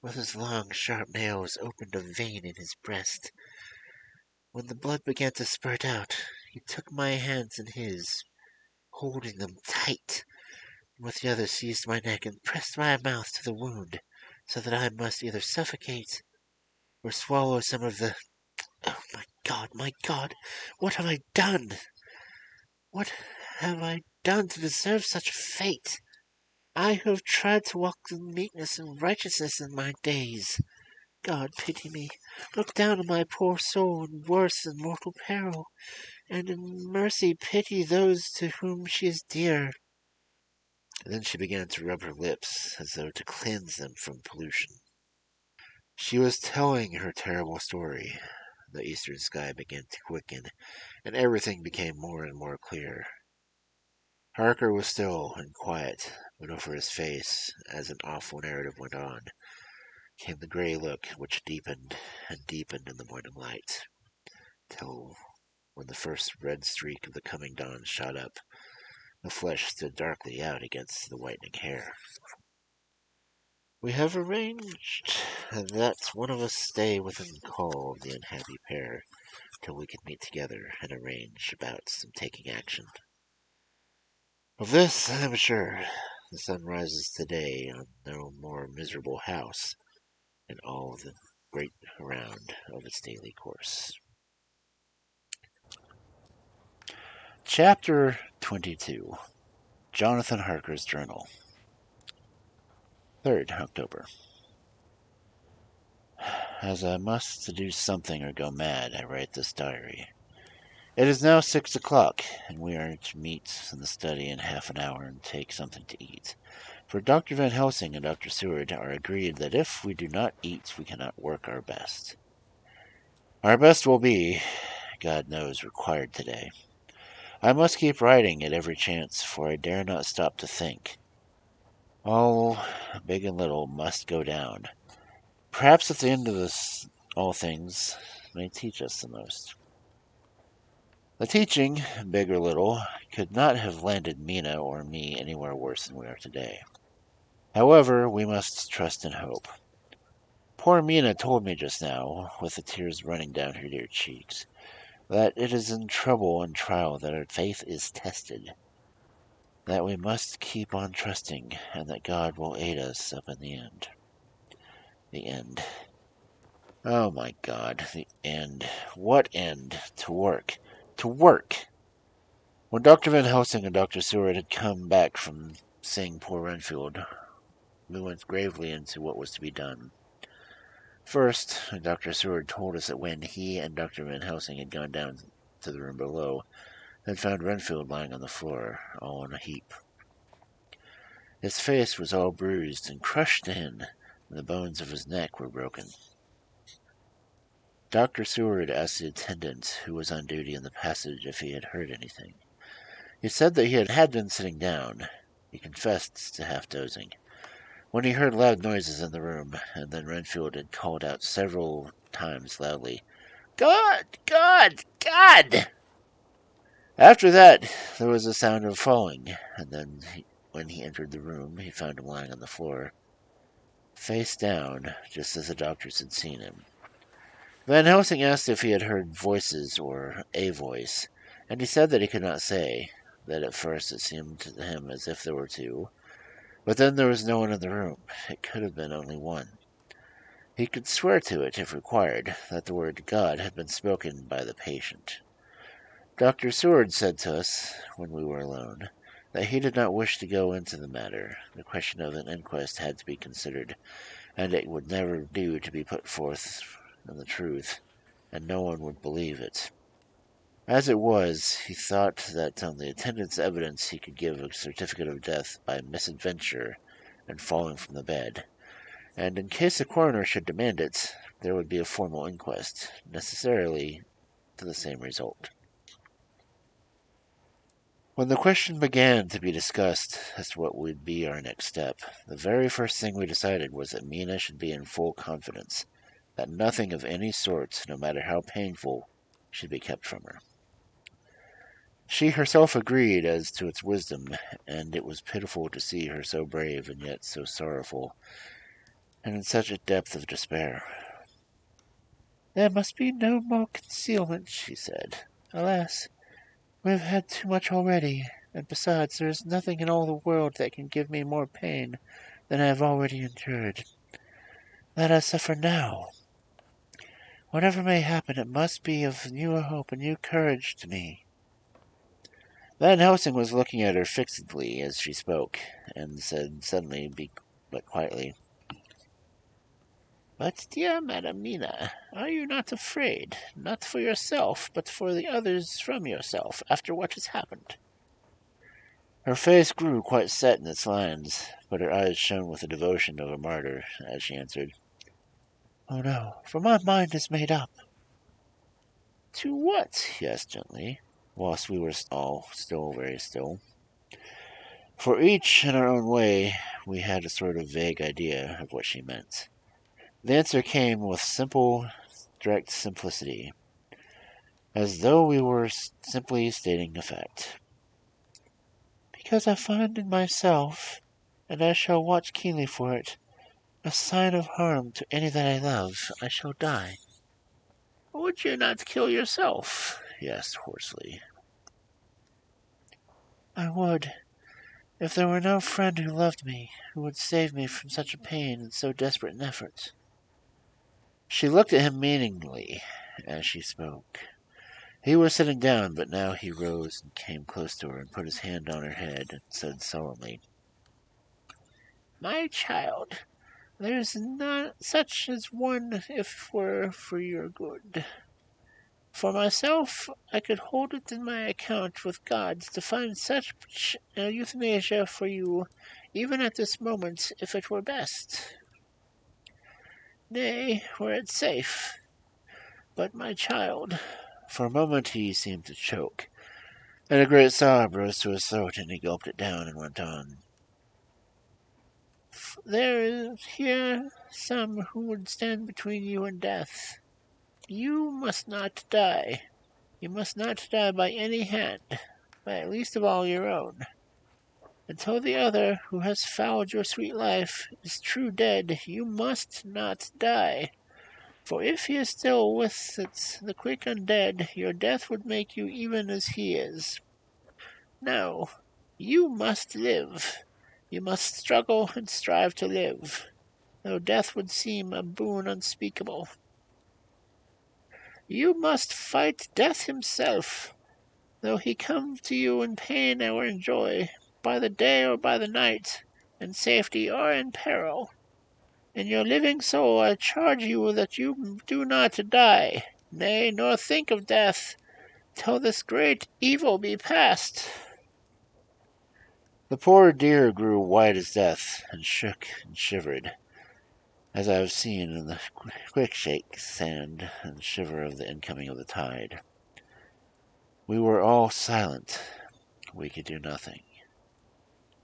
With his long, sharp nails opened a vein in his breast. When the blood began to spurt out, he took my hands in his, holding them tight, and with the other seized my neck and pressed my mouth to the wound, so that I must either suffocate or swallow some of the... Oh, my God, what have I done? What have I done to deserve such fate? I who have tried to walk in meekness and righteousness in my days. God, pity me. Look down on my poor soul in worse than mortal peril, and in mercy pity those to whom she is dear. And then she began to rub her lips, as though to cleanse them from pollution. She was telling her terrible story. The eastern sky began to quicken, and everything became more and more clear. Harker was still and quiet, but over his face, as an awful narrative went on, came the grey look which deepened and deepened in the morning light, till when the first red streak of the coming dawn shot up, the flesh stood darkly out against the whitening hair. We have arranged that one of us stay within call of the unhappy pair till we can meet together and arrange about some taking action. Of this I am sure, the sun rises today on no more miserable house in all the great round of its daily course. Chapter 22. Jonathan Harker's Journal. 3rd October. As I must do something or go mad, I write this diary. It is now 6 o'clock, and we are to meet in the study in half an hour and take something to eat. For Dr. Van Helsing and Dr. Seward are agreed that if we do not eat, we cannot work our best. Our best will be, God knows, required today. I must keep writing at every chance, for I dare not stop to think. All, big and little, must go down. Perhaps at the end of this, all things may teach us the most. The teaching, big or little, could not have landed Mina or me anywhere worse than we are today. However, we must trust and hope. Poor Mina told me just now, with the tears running down her dear cheeks, that it is in trouble and trial that our faith is tested, that we must keep on trusting, and that God will aid us up in the end. The end. Oh my God, the end. What end? To work. To work! When Dr. Van Helsing and Dr. Seward had come back from seeing poor Renfield, we went gravely into what was to be done. First, Dr. Seward told us that when he and Dr. Van Helsing had gone down to the room below, they had found Renfield lying on the floor, all in a heap. His face was all bruised and crushed in, and the bones of his neck were broken. Dr. Seward asked the attendant who was on duty in the passage if he had heard anything. He said that he had been sitting down. He confessed to half dozing, when he heard loud noises in the room, and then Renfield had called out several times loudly, "God! God! God!" After that, there was a sound of falling, and then when he entered the room, he found him lying on the floor, face down, just as the doctors had seen him. Van Helsing asked if he had heard voices or a voice, and he said that he could not say, that at first it seemed to him as if there were two, but then there was no one in the room. It could have been only one. He could swear to it, if required, that the word God had been spoken by the patient. Dr. Seward said to us, when we were alone, that he did not wish to go into the matter. The question of an inquest had to be considered, and it would never do to be put forth in the truth, and no one would believe it. As it was, he thought that on the attendant's evidence he could give a certificate of death by misadventure and falling from the bed, and in case the coroner should demand it, there would be a formal inquest, necessarily to the same result. When the question began to be discussed as to what would be our next step, the very first thing we decided was that Mina should be in full confidence, that nothing of any sort, no matter how painful, should be kept from her. She herself agreed as to its wisdom, and it was pitiful to see her so brave and yet so sorrowful, and in such a depth of despair. "There must be no more concealment," she said. "Alas, we have had too much already, and besides, there is nothing in all the world that can give me more pain than I have already endured. Let us suffer now. Whatever may happen, it must be of new hope and new courage to me." Van Helsing was looking at her fixedly as she spoke, and said suddenly, but quietly, "But, dear Madam Mina, are you not afraid, not for yourself, but for the others from yourself, after what has happened?" Her face grew quite set in its lines, but her eyes shone with the devotion of a martyr as she answered, "Oh no, for my mind is made up." "To what?" he asked gently, whilst we were all still very still. For each, in our own way, we had a sort of vague idea of what she meant. The answer came with simple, direct simplicity, as though we were simply stating a fact. "Because I find in myself, and I shall watch keenly for it, a sign of harm to any that I love, I shall die." "Would you not kill yourself?" he asked hoarsely. "I would, If there were no friend who loved me, who would save me from such a pain and so desperate an effort." She looked at him meaningly as she spoke. He was sitting down, but now he rose and came close to her and put his hand on her head and said solemnly, "My child, there is not such as one if were for your good. For myself, I could hold it in my account with God to find such euthanasia for you, even at this moment, if it were best. Nay, were it safe. But my child—" For a moment he seemed to choke, and a great sob rose to his throat, and he gulped it down and went on. "There is here some who would stand between you and death. You must not die. You must not die by any hand, but least of all your own. Until the other, who has fouled your sweet life, is true dead, you must not die. For if he is still with it, the quick undead, your death would make you even as he is. No, you must live. You must struggle and strive to live, though death would seem a boon unspeakable. You must fight death himself, though he come to you in pain or in joy, by the day or by the night, in safety or in peril. In your living soul I charge you that you do not die, nay, nor think of death, till this great evil be past." The poor deer grew white as death, and shook and shivered, as I have seen in the quick shake sand and shiver of the incoming of the tide. We were all silent. We could do nothing.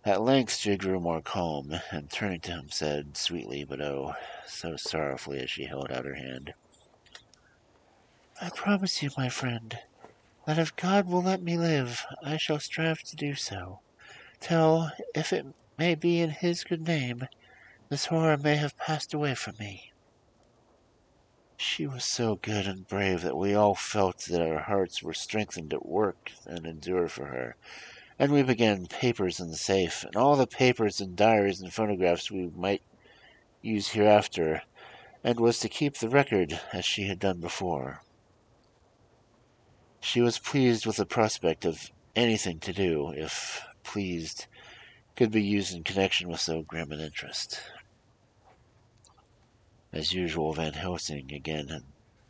At length she grew more calm, and turning to him said, sweetly, but oh, so sorrowfully as she held out her hand, "I promise you, my friend, that if God will let me live, I shall strive to do so, till, if it may be in his good name, this horror may have passed away from me." She was so good and brave that we all felt that our hearts were strengthened to work and endure for her, and we began papers in the safe, and all the papers and diaries and photographs we might use hereafter, and was to keep the record as she had done before. She was pleased with the prospect of anything to do, if pleased could be used in connection with so grim an interest. As usual, Van Helsing again had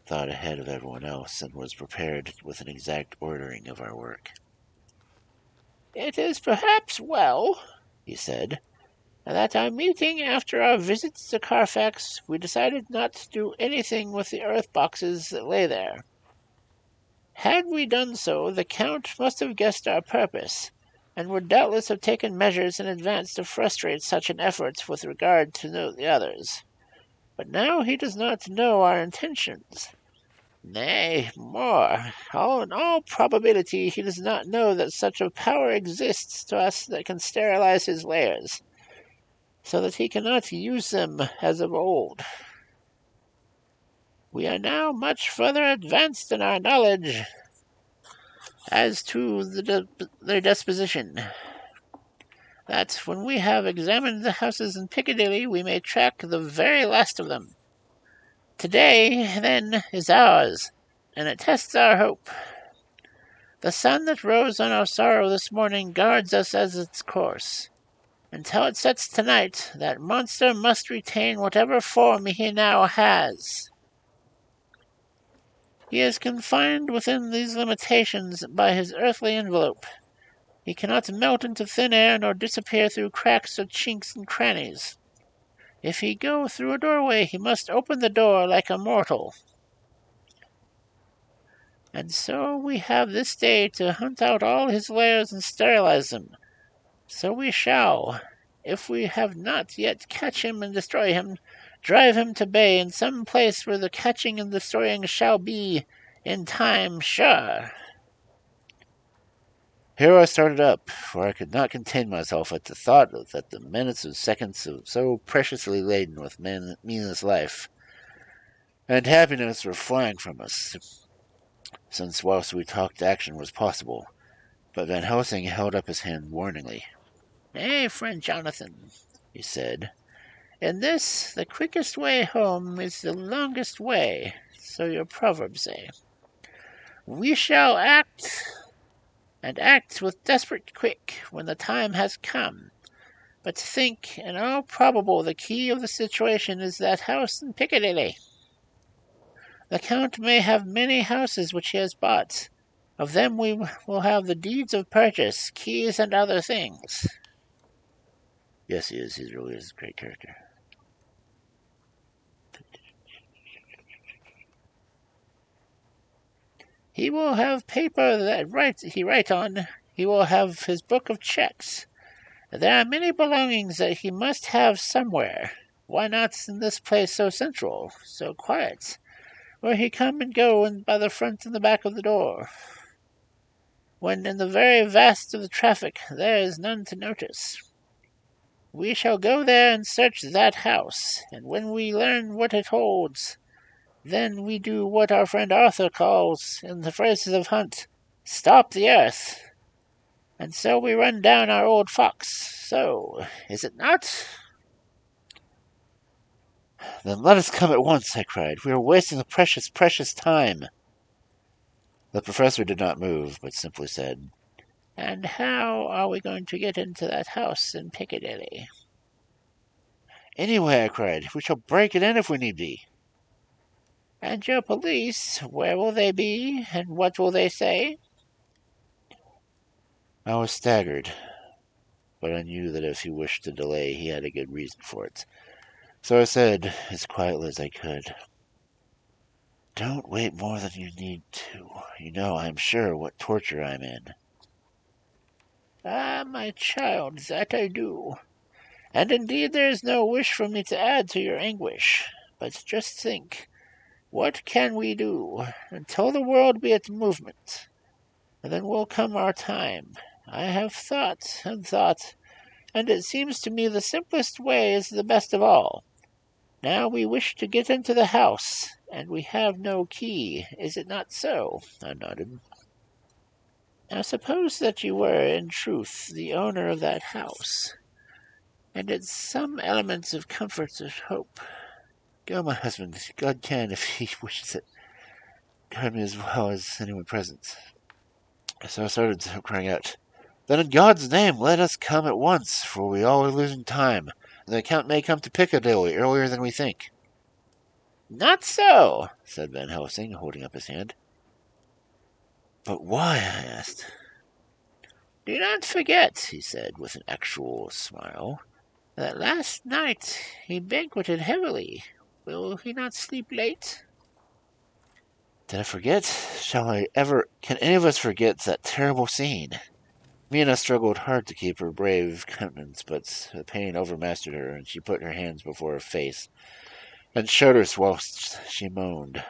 thought ahead of everyone else, and was prepared with an exact ordering of our work. "It is perhaps well," he said, "that our meeting after our visits to Carfax, we decided not to do anything with the earth boxes that lay there. Had we done so, the Count must have guessed our purpose, and would doubtless have taken measures in advance to frustrate such an effort with regard to the others. But now he does not know our intentions. Nay, more, in all probability he does not know that such a power exists to us that can sterilize his layers, so that he cannot use them as of old. We are now much further advanced in our knowledge as to their disposition, that when we have examined the houses in Piccadilly we may track the very last of them. Today, then, is ours, and it tests our hope. The sun that rose on our sorrow this morning guards us as its course. Until it sets tonight, that monster must retain whatever form he now has. He is confined within these limitations by his earthly envelope. He cannot melt into thin air nor disappear through cracks or chinks and crannies. If he go through a doorway, he must open the door like a mortal. And so we have this day to hunt out all his lairs and sterilize them. So we shall, if we have not yet catch him and destroy him, drive him to bay in some place where the catching and destroying shall be, in time, sure." Here I started up, for I could not contain myself at the thought that the minutes of seconds so preciously laden with Mina's life and happiness were flying from us, since whilst we talked action was possible. But Van Helsing held up his hand warningly. Nay, friend Jonathan, he said, in this, the quickest way home is the longest way, so your proverbs say. We shall act, and act with desperate quick when the time has come. But think, in all probable, the key of the situation is that house in Piccadilly. The Count may have many houses which he has bought. Of them we will have the deeds of purchase, keys, and other things. Yes, he is. He really is a great character. He will have paper that he write on. He will have his book of checks. There are many belongings that he must have somewhere. Why not in this place so central, so quiet, where he come and go by the front and the back of the door, when in the very vast of the traffic there is none to notice? We shall go there and search that house, and when we learn what it holds, then we do what our friend Arthur calls, in the phrases of Hunt, stop the earth. And so we run down our old fox. So, is it not? Then let us come at once, I cried. We are wasting the precious, precious time. The professor did not move, but simply said, And how are we going to get into that house in Piccadilly? Anyway, I cried, we shall break it in if we need be. And your police, where will they be, and what will they say? I was staggered, but I knew that if he wished to delay, he had a good reason for it. So I said, as quietly as I could, Don't wait more than you need to. You know, I am sure, what torture I'm in. Ah, my child, that I do. And indeed there is no wish for me to add to your anguish. But just think, what can we do until the world be at movement? And then will come our time. I have thought and thought, and it seems to me the simplest way is the best of all. Now we wish to get into the house, and we have no key. Is it not so? I nodded. Now suppose that you were, in truth, the owner of that house, and its some elements of comfort of hope. Go, my husband. God can, if he wishes it, guard me as well as anyone present. So I started crying out, Then in God's name let us come at once, for we all are losing time, and the Count may come to Piccadilly earlier than we think. Not so, said Van Helsing, holding up his hand. But why? I asked. Do not forget, he said, with an actual smile, that last night he banqueted heavily. Will he not sleep late? Did I forget? Can any of us forget that terrible scene? Mina struggled hard to keep her brave countenance, but the pain overmastered her, and she put her hands before her face and showed us whilst she moaned.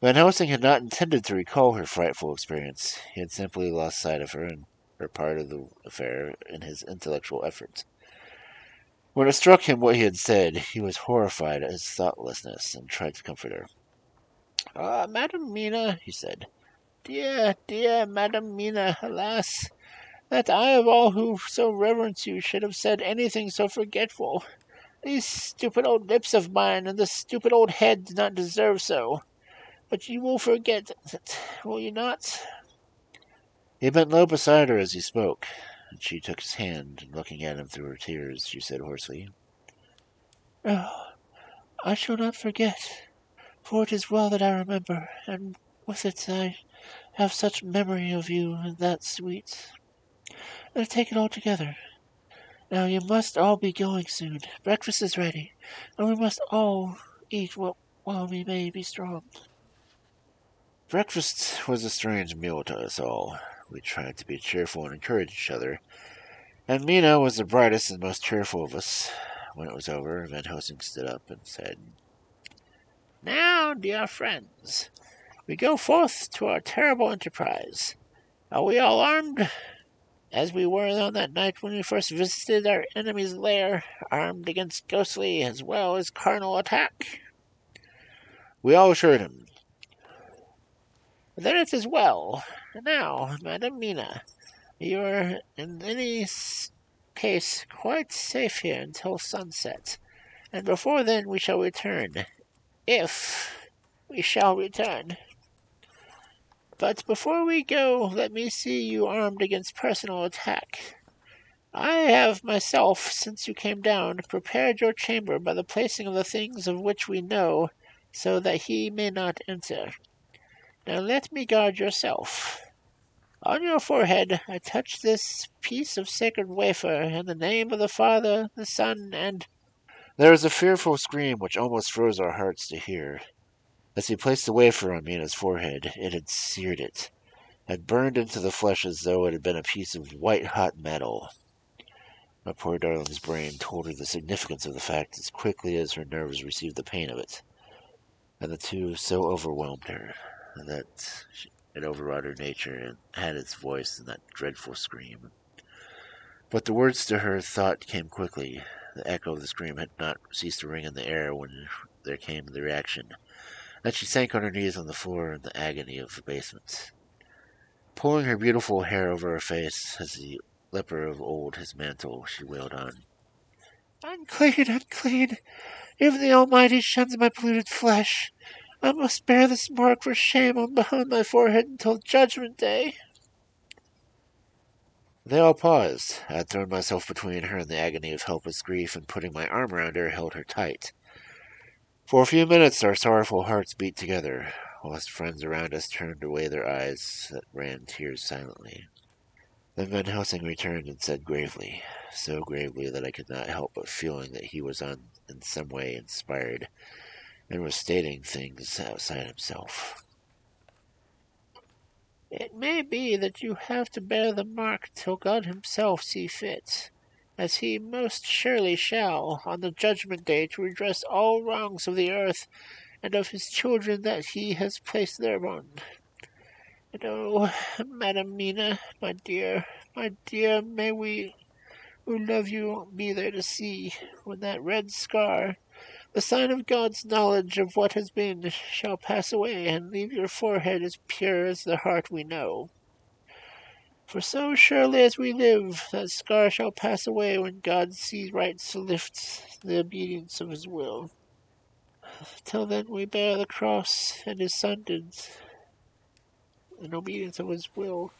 Van Helsing had not intended to recall her frightful experience. He had simply lost sight of her and her part of the affair in his intellectual efforts. When it struck him what he had said, he was horrified at his thoughtlessness and tried to comfort her. Ah, Madam Mina, he said. Dear, dear Madam Mina, alas, that I of all who so reverence you should have said anything so forgetful. These stupid old lips of mine and this stupid old head did not deserve so. But you will forget that, will you not? He bent low beside her as he spoke, and she took his hand, and looking at him through her tears, she said hoarsely, Oh, I shall not forget, for it is well that I remember, and with it I have such memory of you and that sweet. Take it all together. Now you must all be going soon. Breakfast is ready, and we must all eat while we may be strong. Breakfast was a strange meal to us all. We tried to be cheerful and encourage each other, and Mina was the brightest and most cheerful of us. When it was over, Van Helsing stood up and said, Now, dear friends, we go forth to our terrible enterprise. Are we all armed? As we were on that night when we first visited our enemy's lair, armed against ghostly as well as carnal attack? We all assured him. Then it is well. Now, Madam Mina, you are in any case, quite safe here until sunset, and before then we shall return. If we shall return. But before we go, let me see you armed against personal attack. I have myself, since you came down, prepared your chamber by the placing of the things of which we know, so that he may not enter. Now let me guard yourself. On your forehead I touch this piece of sacred wafer, in the name of the Father, the Son, and— There was a fearful scream which almost froze our hearts to hear. As he placed the wafer on Mina's forehead, it had seared it, had burned into the flesh as though it had been a piece of white-hot metal. My poor darling's brain told her the significance of the fact as quickly as her nerves received the pain of it, and the two so overwhelmed her that it overawed her nature and had its voice in that dreadful scream. But the words to her thought came quickly. The echo of the scream had not ceased to ring in the air when there came the reaction, and she sank on her knees on the floor in the agony of abasement. Pulling her beautiful hair over her face, as the leper of old his mantle, she wailed on. Unclean, unclean! If the Almighty shuns my polluted flesh, I must bear this mark for shame on behind my forehead until Judgment Day. They all paused. I had thrown myself between her and the agony of helpless grief, and putting my arm around her, held her tight. For a few minutes our sorrowful hearts beat together, whilst friends around us turned away their eyes that ran tears silently. Then Van Helsing returned and said gravely, so gravely that I could not help but feeling that he was in some way inspired, and was stating things outside himself. It may be that you have to bear the mark till God himself see fit, as he most surely shall, on the judgment day, to redress all wrongs of the earth and of his children that he has placed thereon. And oh, Madam Mina, my dear, may we who love you be there to see, when that red scar, the sign of God's knowledge of what has been, shall pass away, and leave your forehead as pure as the heart we know. For so surely as we live, that scar shall pass away when God sees right to lift the obedience of his will. Till then we bear the cross, and his Son did in obedience of his will.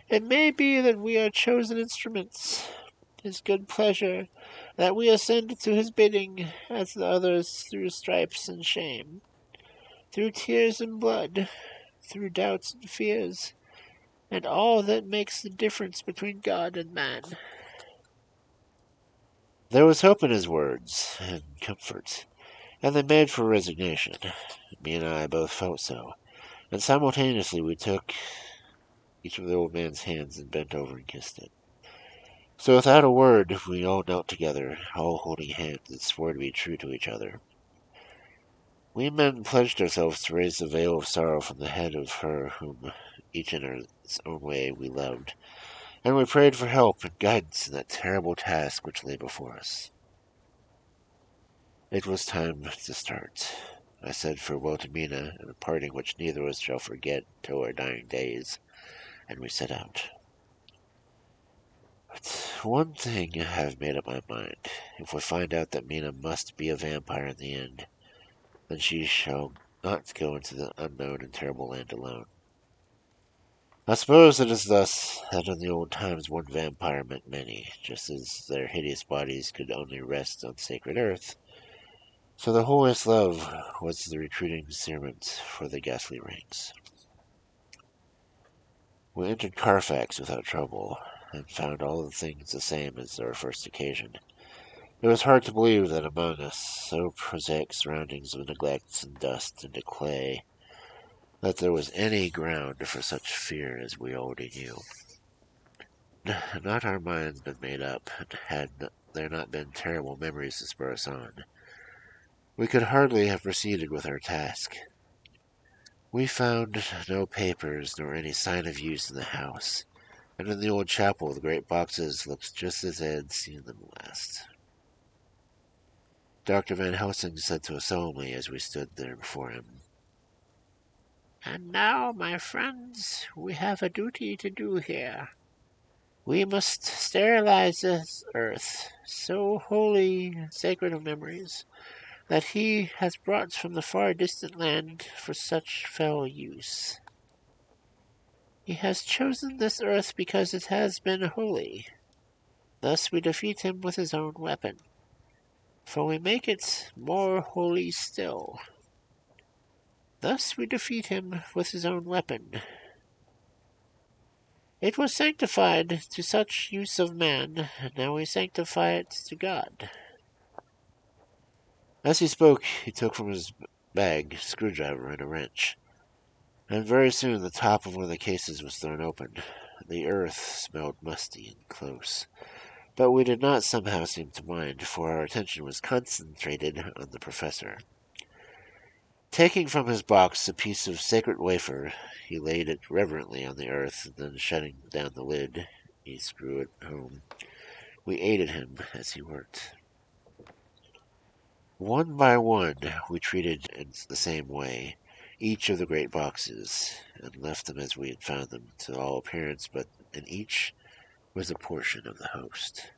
It may be that we are chosen instruments, his good pleasure, that we ascend to his bidding, as the others through stripes and shame, through tears and blood, through doubts and fears, and all that makes the difference between God and man. There was hope in his words, and comfort, and they made for resignation. Me and I both felt so, and simultaneously we took each of the old man's hands and bent over and kissed it. So without a word, we all knelt together, all holding hands, and swore to be true to each other. We men pledged ourselves to raise the veil of sorrow from the head of her whom, each in our own way, we loved, and we prayed for help and guidance in that terrible task which lay before us. It was time to start. I said farewell to Mina, in a parting which neither of us shall forget till our dying days, and we set out. But one thing I have made up my mind. If we find out that Mina must be a vampire in the end, then she shall not go into the unknown and terrible land alone. I suppose it is thus that in the old times one vampire meant many, just as their hideous bodies could only rest on sacred earth. So the holiest love was the recruiting cerement for the ghastly ranks. We entered Carfax without trouble, and found all the things the same as our first occasion. It was hard to believe that among us, so prosaic surroundings of neglects and dust and decay, that there was any ground for such fear as we already knew. Not our minds been made up, and had there not been terrible memories to spur us on, we could hardly have proceeded with our task. We found no papers nor any sign of use in the house, and in the old chapel the great boxes looked just as they had seen them last. Dr. Van Helsing said to us solemnly as we stood there before him, And now, my friends, we have a duty to do here. We must sterilize this earth, so holy and sacred of memories, that he has brought from the far distant land for such fell use. He has chosen this earth because it has been holy. Thus we defeat him with his own weapon, for we make it more holy still. Thus we defeat him with his own weapon. It was sanctified to such use of man, and now we sanctify it to God. As he spoke, he took from his bag a screwdriver and a wrench, and very soon the top of one of the cases was thrown open. The earth smelled musty and close, but we did not somehow seem to mind, for our attention was concentrated on the professor. Taking from his box a piece of sacred wafer, he laid it reverently on the earth, and then shutting down the lid, he screwed it home. We aided him as he worked. One by one, we treated in the same way each of the great boxes, and left them as we had found them, to all appearance, but in each was a portion of the host.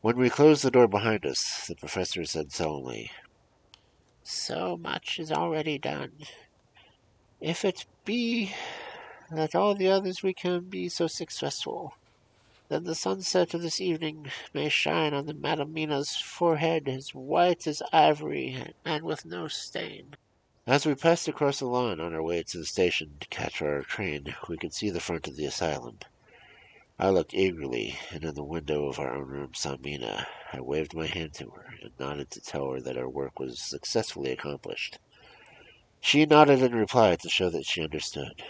When we closed the door behind us, the professor said solemnly, "So much is already done. If it be that all the others we can be so successful, then the sunset of this evening may shine on the Madam Mina's forehead as white as ivory and with no stain." As we passed across the lawn on our way to the station to catch our train, we could see the front of the asylum. I looked eagerly, and in the window of our own room saw Mina. I waved my hand to her, and nodded to tell her that our work was successfully accomplished. She nodded in reply to show that she understood.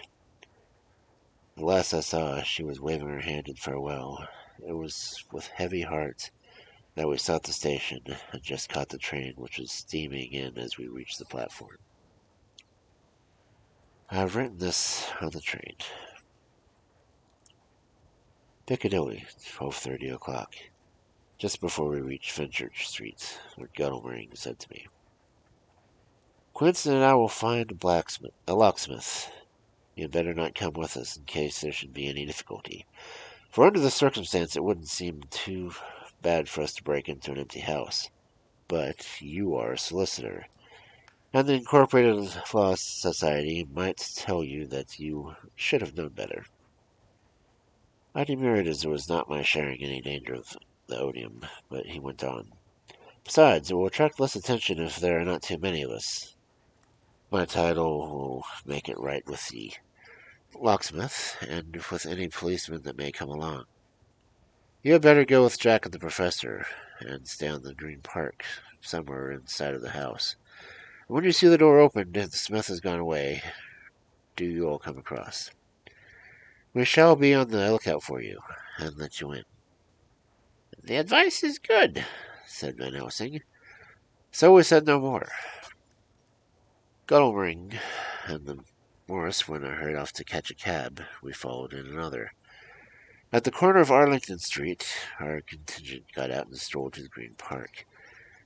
The last I saw, she was waving her hand in farewell. It was with heavy heart that we sought the station, and just caught the train, which was steaming in as we reached the platform. I have written this on the train. Piccadilly, 12:30 o'clock. Just before we reached Fenchurch Street, Lord Godalming said to me, "Quinston and I will find a locksmith. You had better not come with us in case there should be any difficulty. For under the circumstance it wouldn't seem too bad for us to break into an empty house. But you are a solicitor, and the Incorporated Law Society might tell you that you should have known better." I demurred, as it was not my sharing any danger of the odium, but he went on. "Besides, it will attract less attention if there are not too many of us. My title will make it right with the locksmith, and with any policeman that may come along. You had better go with Jack and the professor, and stay on the Green Park, somewhere inside of the house. When you see the door opened and the smith has gone away, do you all come across. We shall be on the lookout for you, and let you in." "The advice is good," said Van Helsing. So we said no more. Godalming and the Morris went hurried off to catch a cab. We followed in another. At the corner of Arlington Street, our contingent got out and strolled to the Green Park.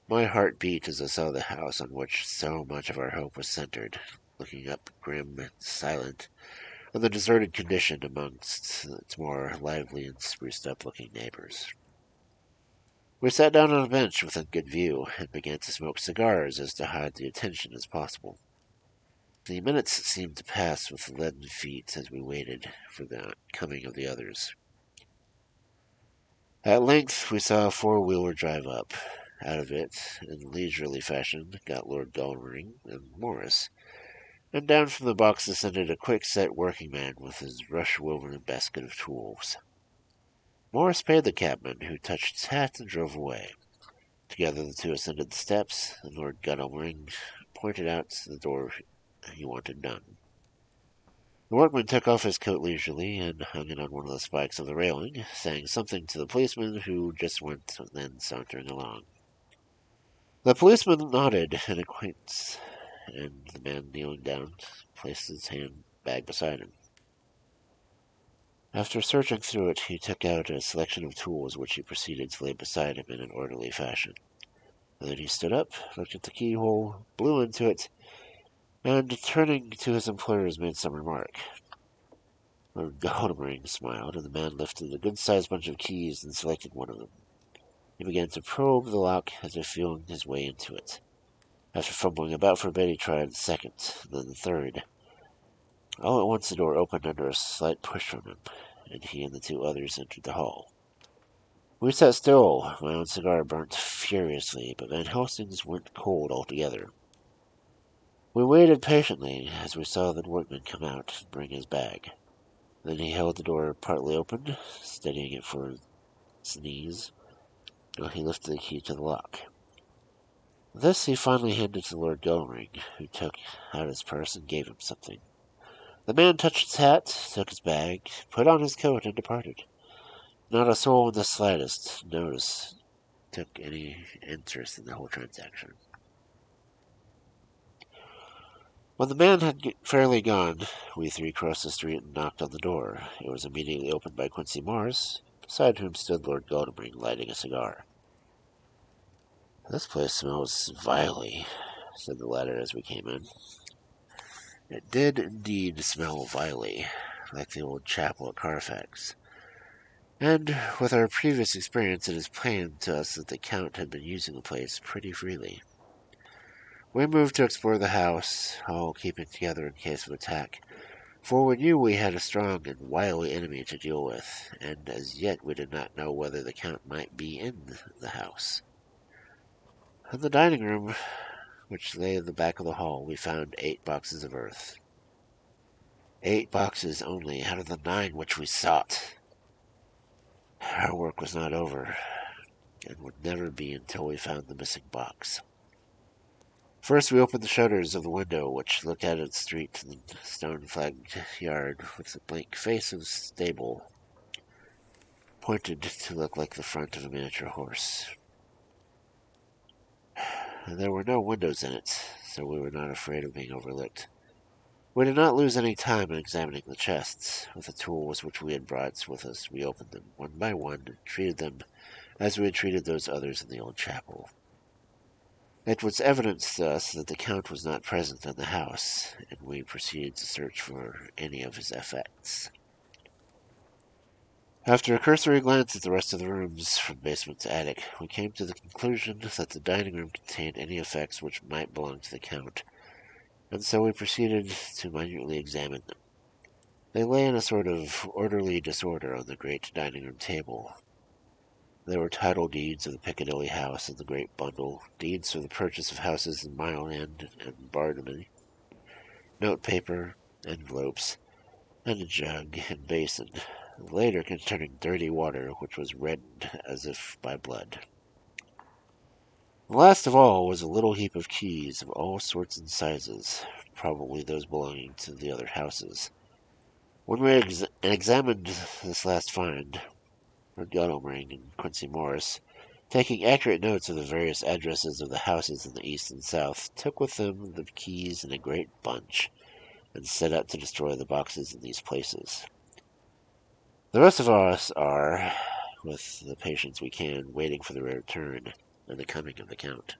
My heart beat as I saw the house on which so much of our hope was centered, looking up grim and silent on the deserted condition amongst its more lively and spruced-up looking neighbors. We sat down on a bench within good view, and began to smoke cigars as to hide the attention as possible. The minutes seemed to pass with leaden feet as we waited for the coming of the others. At length we saw a four-wheeler drive up. Out of it, in leisurely fashion, got Lord Godalming and Morris, and down from the box descended a quick-set working-man with his rush-woven basket of tools. Morris paid the cabman, who touched his hat and drove away. Together the two ascended the steps, and Lord Godalming pointed out the door he wanted done. The workman took off his coat leisurely and hung it on one of the spikes of the railing, saying something to the policeman, who just went then sauntering along. The policeman nodded in acquiescence, and the man, kneeling down, placed his handbag beside him. After searching through it, he took out a selection of tools which he proceeded to lay beside him in an orderly fashion. And then he stood up, looked at the keyhole, blew into it, and turning to his employers made some remark. Lord Goldring smiled, and the man lifted a good-sized bunch of keys and selected one of them. He began to probe the lock as if feeling his way into it. After fumbling about for a bit, he tried the second, then the third. All at once the door opened under a slight push from him, and he and the two others entered the hall. We sat still. My own cigar burnt furiously, but Van Helsing's went cold altogether. We waited patiently as we saw the workman come out and bring his bag. Then he held the door partly open, steadying it for his knees, while he lifted the key to the lock. This he finally handed to Lord Goldring, who took out his purse and gave him something. The man touched his hat, took his bag, put on his coat, and departed. Not a soul in the slightest took any interest in the whole transaction. When the man had fairly gone, we three crossed the street and knocked on the door. It was immediately opened by Quincy Morris, beside whom stood Lord Goldring, lighting a cigar. "This place smells vilely," said the latter as we came in. It did indeed smell vilely, like the old chapel at Carfax. And with our previous experience, it is plain to us that the Count had been using the place pretty freely. We moved to explore the house, all keeping together in case of attack, for we knew we had a strong and wily enemy to deal with, and as yet we did not know whether the Count might be in the house. In the dining room, which lay at the back of the hall, we found 8 boxes of earth. 8 boxes only out of the 9 which we sought. Our work was not over, and would never be until we found the missing box. First we opened the shutters of the window which looked out at the street and the stone-flagged yard, with the blank face of the stable pointed to look like the front of a miniature horse. There were no windows in it, so we were not afraid of being overlooked. We did not lose any time in examining the chests. With the tools which we had brought with us, we opened them one by one and treated them as we had treated those others in the old chapel. It was evident to us that the Count was not present in the house, and we proceeded to search for any of his effects. After a cursory glance at the rest of the rooms, from basement to attic, we came to the conclusion that the dining room contained any effects which might belong to the Count, and so we proceeded to minutely examine them. They lay in a sort of orderly disorder on the great dining room table. There were title deeds of the Piccadilly house in the great bundle, deeds for the purchase of houses in Mile End and Barnum, note paper, envelopes, and a jug and basin, later containing dirty water which was reddened as if by blood. Last of all was a little heap of keys of all sorts and sizes, probably those belonging to the other houses. When we examined this last find, Lord Goldring and Quincy Morris, taking accurate notes of the various addresses of the houses in the east and south, took with them the keys in a great bunch, and set out to destroy the boxes in these places. The rest of us are, with the patience we can, waiting for the return and the coming of the Count.